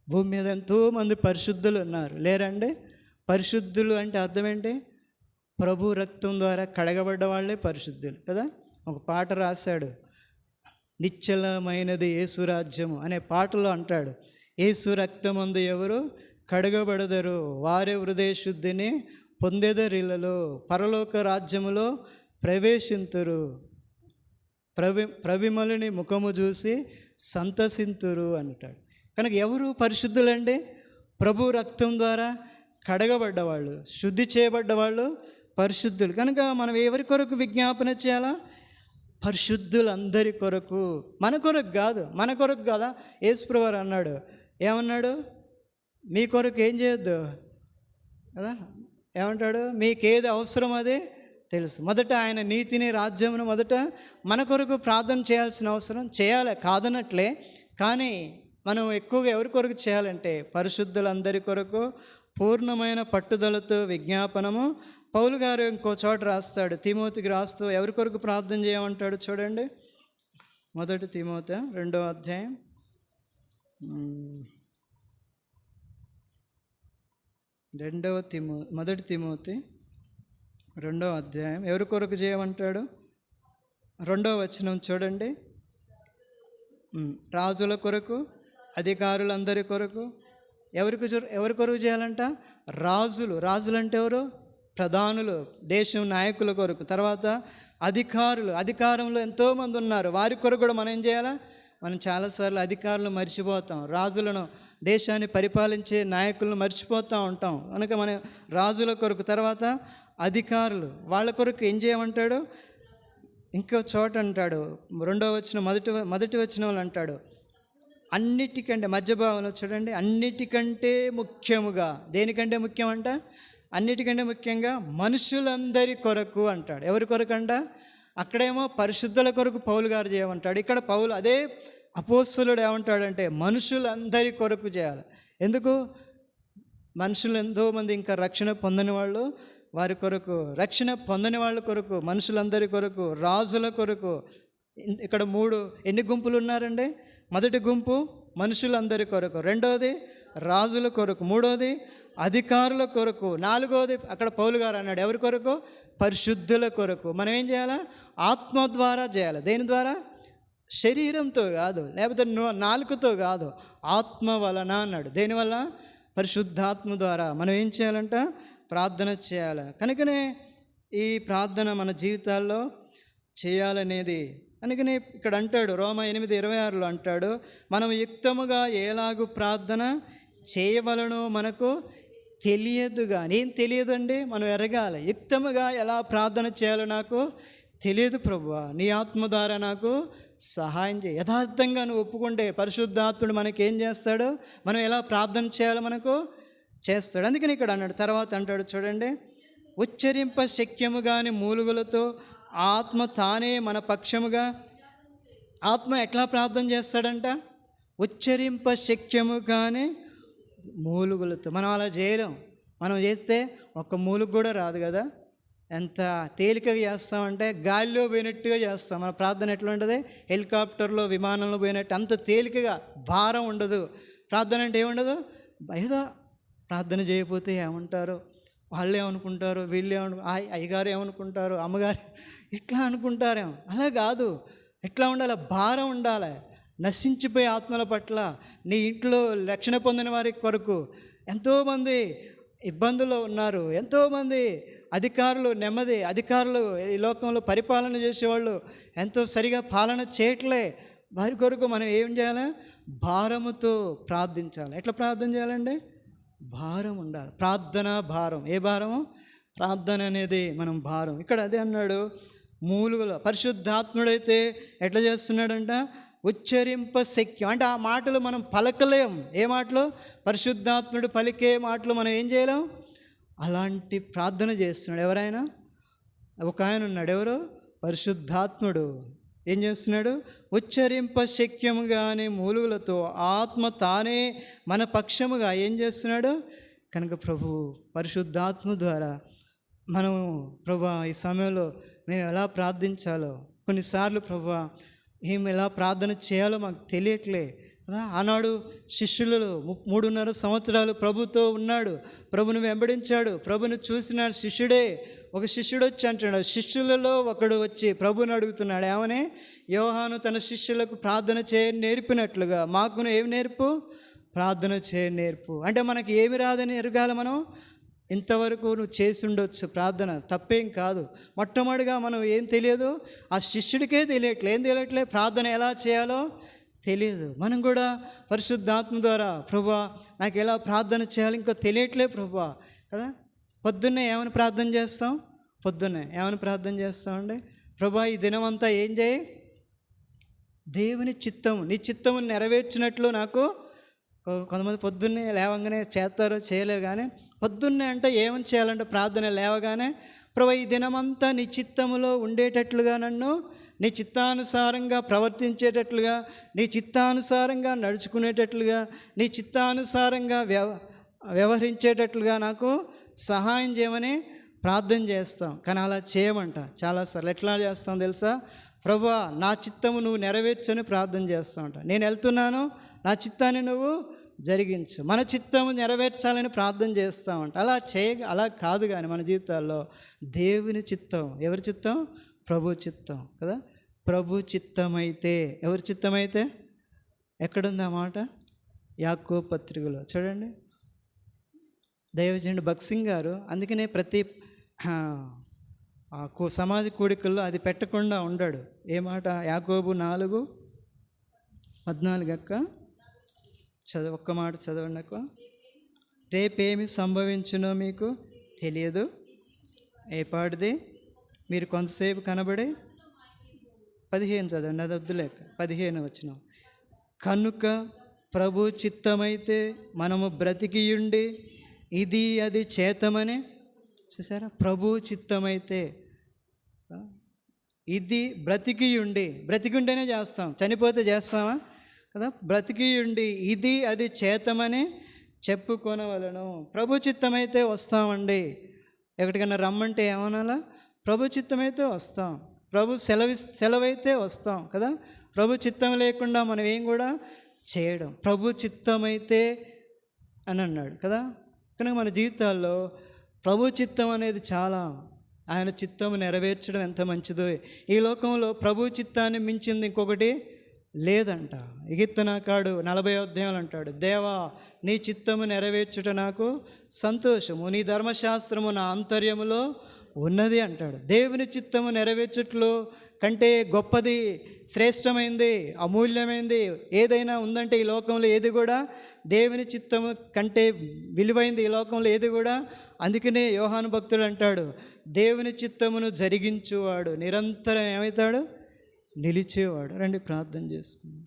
భూమి మీద ఎంతోమంది పరిశుద్ధులు ఉన్నారు, లేరండి? పరిశుద్ధులు అంటే అర్థం ఏంటి? ప్రభు రక్తం ద్వారా కడగబడ్డ వాళ్ళే పరిశుద్ధులు కదా. ఒక పాట రాశాడు, నిశ్చలమైనది యేసు రాజ్యము అనే పాటలో అంటాడు యేసు రక్తమందు ఎవరు కడగబడదరు వారే హృదయ శుద్ధిని పొందెదరిలలో పరలోక రాజ్యములో ప్రవేశింతురు ప్రవిమలని ముఖము చూసి సంతసింతురు అంటాడు. కనుక ఎవరు పరిశుద్ధులండి? ప్రభు రక్తం ద్వారా కడగబడ్డవాళ్ళు, శుద్ధి చేయబడ్డవాళ్ళు పరిశుద్ధులు. కనుక మనం ఎవరి కొరకు విజ్ఞాపన చేయాలా? పరిశుద్ధులందరి కొరకు. మన కొరకు కాదా. యేసుప్రభువారు అన్నాడు, ఏమన్నాడు? మీ కొరకు ఏం చేయొద్దు కదా. ఏమంటాడు? మీకేది అవసరం అదే తెలుసు. మొదట ఆయన నీతిని రాజ్యమును మొదట మన కొరకు ప్రార్థన చేయాల్సిన అవసరం చేయాలి, కాదనట్లే. కానీ మనం ఎక్కువగా ఎవరి కొరకు చేయాలంటే పరిశుద్ధులందరి కొరకు పూర్ణమైన పట్టుదలతో విజ్ఞాపనము. పౌలు గారు ఇంకో చోట రాస్తాడు, తిమోతికి రాస్తూ ఎవరి కొరకు ప్రార్థన చేయమంటాడు చూడండి. 1 తిమోతి 2వ అధ్యాయం 1 తిమోతి 2వ అధ్యాయం ఎవరి కొరకు చేయమంటాడు? 2వ వచనం చూడండి. రాజుల కొరకు, అధికారులందరి కొరకు. ఎవరి కొరకు చేయాలంట? రాజులు అంటే ఎవరు? ప్రధానులు, దేశం నాయకుల కొరకు. తర్వాత అధికారులు, అధికారంలో ఎంతోమంది ఉన్నారు, వారి కొరకు కూడా మనం ఏం చేయాలా? మనం చాలాసార్లు అధికారులను మర్చిపోతాం, రాజులను, దేశాన్ని పరిపాలించే నాయకులను మర్చిపోతూ ఉంటాం. కనుక మనం రాజుల కొరకు, తర్వాత అధికారులు, వాళ్ళ కొరకు ఏం చేయమంటాడు? ఇంకో చోట అంటాడు, 2వ వచనం మొదటి వచనంలో అంటాడు, అన్నిటికంటే, మధ్య భాగంలో చూడండి, అన్నిటికంటే ముఖ్యముగా. దేనికంటే ముఖ్యమంట? అన్నిటికంటే ముఖ్యంగా మనుషులందరి కొరకు అంటాడు. ఎవరి కొరకు అంట? అక్కడేమో పరిశుద్ధుల కొరకు పౌలు గారు చేయమంటాడు. ఇక్కడ పౌలు, అదే అపోస్తలుడు ఏమంటాడంటే మనుషులందరి కొరకు చేయాలి. ఎందుకు? మనుషులు ఎంతోమంది ఇంకా రక్షణ పొందని వాళ్ళు, వారి కొరకు, రక్షణ పొందని వాళ్ళ కొరకు, మనుషులందరి కొరకు, రాజుల కొరకు. ఇక్కడ ఎన్ని గుంపులు ఉన్నారండి? మొదటి గుంపు మనుషులందరి కొరకు, రెండవది రాజుల కొరకు, మూడవది అధికారుల కొరకు, నాలుగవది అక్కడ పౌలు గారు అన్నాడు ఎవరి కొరకు? పరిశుద్ధుల కొరకు. మనం ఏం చేయాలా? ఆత్మ ద్వారా చేయాలి. దేని ద్వారా? శరీరంతో కాదు, లేకపోతే నాలుకతో కాదు, ఆత్మ వలన అన్నాడు. దేనివల్ల? పరిశుద్ధాత్మ ద్వారా మనం ఏం చేయాలంట? ప్రార్థన చేయాలి. కనుకనే ఈ ప్రార్థన మన జీవితాల్లో చేయాలనేది. అందుకని ఇక్కడ అంటాడు, రోమా 8:26లో అంటాడు, మనం యుక్తముగా ఎలాగూ ప్రార్థన చేయవలనో మనకు తెలియదు. కానీ ఏం తెలియదండి? మనం ఎరగాలి. యుక్తముగా ఎలా ప్రార్థన చేయాలో నాకు తెలియదు ప్రభువా, నీ ఆత్మ ద్వారా నాకు సహాయం చేయి. యథార్థంగా నువ్వు ఒప్పుకుంటే పరిశుద్ధాత్ముడు మనకేం చేస్తాడు? మనం ఎలా ప్రార్థన చేయాలో మనకు చేస్తాడు. అందుకని ఇక్కడ అన్నాడు, తర్వాత అంటాడు చూడండి, ఉచ్చరింప శక్యముగాని మూలుగులతో ఆత్మ తానే మన పక్షముగా. ఆత్మ ఎట్లా ప్రార్థన చేస్తాడంట? ఉచ్చరింప శక్యము కానీ మూలుగులతో. మనం అలా చేయలేం. మనం చేస్తే ఒక్క మూలుగు కూడా రాదు కదా. ఎంత తేలికగా చేస్తామంటే గాలిలో పోయినట్టుగా చేస్తాం. మన ప్రార్థన ఎట్లా ఉంటుంది? హెలికాప్టర్లో, విమానంలో పోయినట్టు అంత తేలికగా, భారం ఉండదు. ప్రార్థన అంటే ఏముండదు? ఏదో ప్రార్థన చేయకపోతే ఏమంటారు, వాళ్ళు ఏమనుకుంటారు, వీళ్ళు అయ్యగారు ఏమనుకుంటారు, అమ్మగారు ఇట్లా అనుకుంటారేమో. అలా కాదు. ఎట్లా ఉండాలి? భారం ఉండాలి. నశించిపోయే ఆత్మల పట్ల, నీ ఇంట్లో రక్షణ పొందిన వారి కొరకు. ఎంతోమంది ఇబ్బందుల్లో ఉన్నారు, ఎంతోమంది అధికారులు ఈ లోకంలో పరిపాలన చేసేవాళ్ళు ఎంతో సరిగా పాలన చేయట్లే. వారి కొరకు మనం ఏం చేయాలి? భారముతో ప్రార్థించాలి. ఎట్లా ప్రార్థన చేయాలండి? భారం ఉండాలి. ప్రార్థన భారం. ఏ భారము? ప్రార్థన అనేది మనం భారం. ఇక్కడ అదే అన్నాడు, మూలుగుల పరిశుద్ధాత్ముడైతే ఎట్లా చేస్తున్నాడంట? ఉచ్చరింప శక్యం. అంటే ఆ మాటలు మనం పలకలేం. ఏ మాటలు? పరిశుద్ధాత్ముడు పలికే మాటలు మనం ఏం చేయలేం. అలాంటి ప్రార్థన చేస్తున్నాడు. ఎవరైనా ఒక ఆయన ఉన్నాడు, ఎవరు? పరిశుద్ధాత్ముడు. ఏం చేస్తున్నాడు? ఉచ్చరింప శక్యముగానే మూలుగులతో ఆత్మ తానే మన పక్షముగా ఏం చేస్తున్నాడు? కనుక ప్రభు పరిశుద్ధాత్మ ద్వారా మనము ప్రభా ఈ సమయంలో మేము ఎలా ప్రార్థించాలో, కొన్నిసార్లు ప్రభా మేము ఎలా ప్రార్థన చేయాలో మాకు తెలియట్లే కదా. ఆనాడు శిష్యులలో 3.5 సంవత్సరాలు ప్రభుతో ఉన్నాడు, ప్రభుని వెంబడించాడు, ప్రభుని చూసినాడు. ఒక శిష్యుడు వచ్చి అంటున్నాడు, శిష్యులలో ఒకడు వచ్చి ప్రభుని అడుగుతున్నాడు, ఏమని? యోహాను తన శిష్యులకు ప్రార్థన చేయని నేర్పినట్లుగా మాకును ఏమి నేర్పు? ప్రార్థన చేయని నేర్పు. అంటే మనకి ఏమి రాదని ఎరగాలి. మనం ఇంతవరకు నువ్వు చేసి ఉండొచ్చు ప్రార్థన, తప్పేం కాదు. మొట్టమొదటిగా మనం ఏం తెలియదు, ఆ శిష్యుడికే తెలియట్లే. ఏం తెలియట్లే? ప్రార్థన ఎలా చేయాలో తెలియదు. మనం కూడా పరిశుద్ధాత్మ ద్వారా ప్రభువా నాకు ఎలా ప్రార్థన చేయాలి ఇంకా తెలియట్లే ప్రభువా కదా. పొద్దున్నే ఏమని ప్రార్థన చేస్తాం? ఏమని ప్రార్థన చేస్తామండి? ప్రభువా ఈ దినమంతా ఏం చేయి? దేవుని చిత్తము, నీ చిత్తము నెరవేర్చినట్లు నాకు. కొంతమంది పొద్దున్నే లేవగానే చేస్తారో చేయలేవు, కానీ పొద్దున్నే అంటే ఏమని చేయాలంటే ప్రార్థన లేవగానే, ప్రభువా ఈ దినమంతా నీ చిత్తములో ఉండేటట్లుగా, నన్ను నీ చిత్తానుసారంగా ప్రవర్తించేటట్లుగా, నీ చిత్తానుసారంగా నడుచుకునేటట్లుగా, నీ చిత్తానుసారంగా వ్యవహరించేటట్లుగా నాకు సహాయం చేయమని ప్రార్థన చేస్తాం. కానీ అలా చేయమంట చాలాసార్లు. ఎట్లా చేస్తాం తెలుసా? ప్రభువా నా చిత్తము నువ్వు నెరవేర్చని ప్రార్థన చేస్తామంట. నేను వెళ్తున్నాను, నా చిత్తాన్ని నువ్వు జరిగించు. మన చిత్తము నెరవేర్చాలని ప్రార్థన చేస్తామంట. అలా కాదు. కానీ మన జీవితాల్లో దేవుని చిత్తం, ఎవరి చిత్తం? ప్రభు చిత్తం కదా. ప్రభు చిత్తమైతే, ఎవరి చిత్తమైతే? ఎక్కడుంది ఆ మాట? యాకోబు పత్రికలో చూడండి. దైవజనుడు భక్సింగ్ గారు అందుకనే ప్రతి సమాజ కూడికల్లో అది పెట్టకుండా ఉండాడు. ఏ మాట? యాకోబు 4:14 అక్క ఒక్క మాట చదవండి అక్క. రేపేమి సంభవించునో మీకు తెలియదు, ఏపాటిది మీరు కొంతసేపు కనబడి 15 చదవండి, అది వద్దులేక 15 వచ్చిన. కనుక ప్రభు చిత్తమైతే మనము బ్రతికియుండి ఇది అది చేతమని. చూసారా? ప్రభు చిత్తమైతే ఇది బ్రతికియుంటేనే చేస్తాం, చనిపోతే చేస్తామా కదా? బ్రతికియుండి ఇది అది చేతమని చెప్పుకొనవలను. ప్రభు చిత్తమైతే వస్తామండి. ఎక్కడికన్నా రమ్మంటే ఏమనాలా? ప్రభు చిత్తమైతే వస్తాం. ప్రభు సెలవైతే వస్తాం కదా. ప్రభు చిత్తం లేకుండా మనం ఏం కూడా చేయడం. ప్రభు చిత్తమైతే అని అన్నాడు కదా. కనుక మన జీవితాల్లో ప్రభు చిత్తం అనేది చాలా, ఆయన చిత్తము నెరవేర్చడం ఎంత మంచిదో. ఈ లోకంలో ప్రభు చిత్తాన్ని మించింది ఇంకొకటి లేదంట. కీర్తనకారుడు 40వ అధ్యాయంలో అంటాడు, దేవా నీ చిత్తము నెరవేర్చుట నాకు సంతోషము, నీ ధర్మశాస్త్రము నా ఆంతర్యములో ఉన్నది అంటాడు. దేవుని చిత్తము నెరవేర్చుట్లో కంటే గొప్పది, శ్రేష్టమైంది, అమూల్యమైంది ఏదైనా ఉందంటే ఈ లోకంలో ఏది కూడా దేవుని చిత్తము కంటే విలువైంది ఈ లోకంలో ఏది కూడా. అందుకనే యోహాను భక్తుడు అంటాడు, దేవుని చిత్తమును జరిగించువాడు నిరంతరం ఏమవుతాడు? నిలిచేవాడు. రండి ప్రార్థన చేసుకుందాం.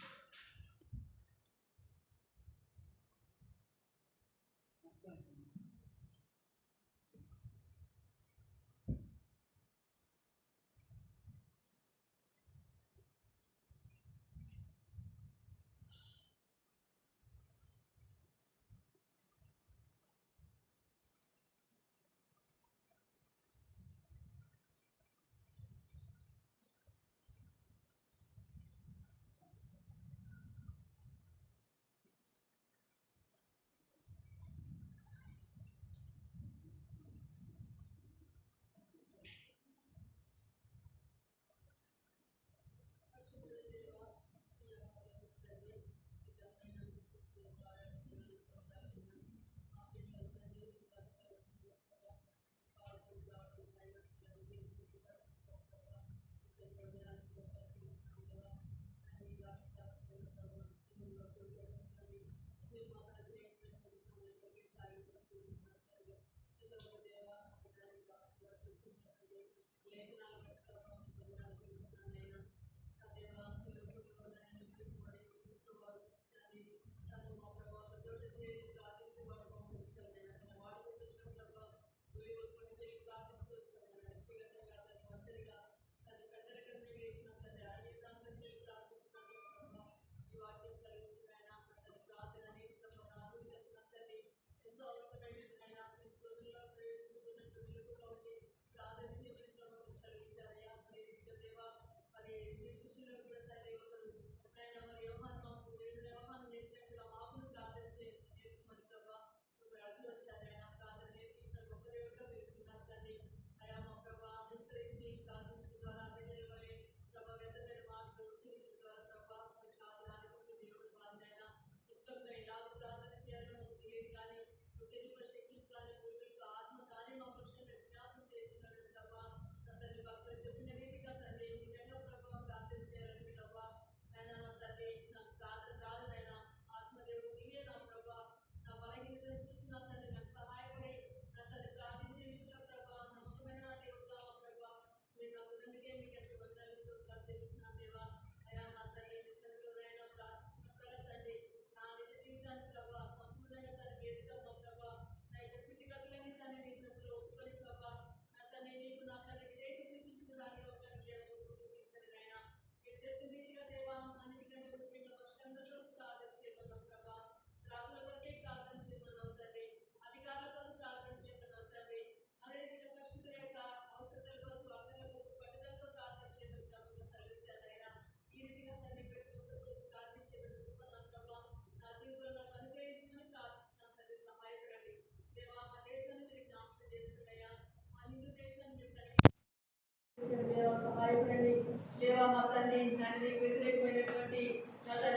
తండ్రి నీకు వ్యతిరేకమైనటువంటి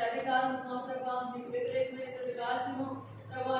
అధికారం ప్రభావం, నీకు వ్యతిరేకమైనటువంటి రాజ్యము ప్రభావ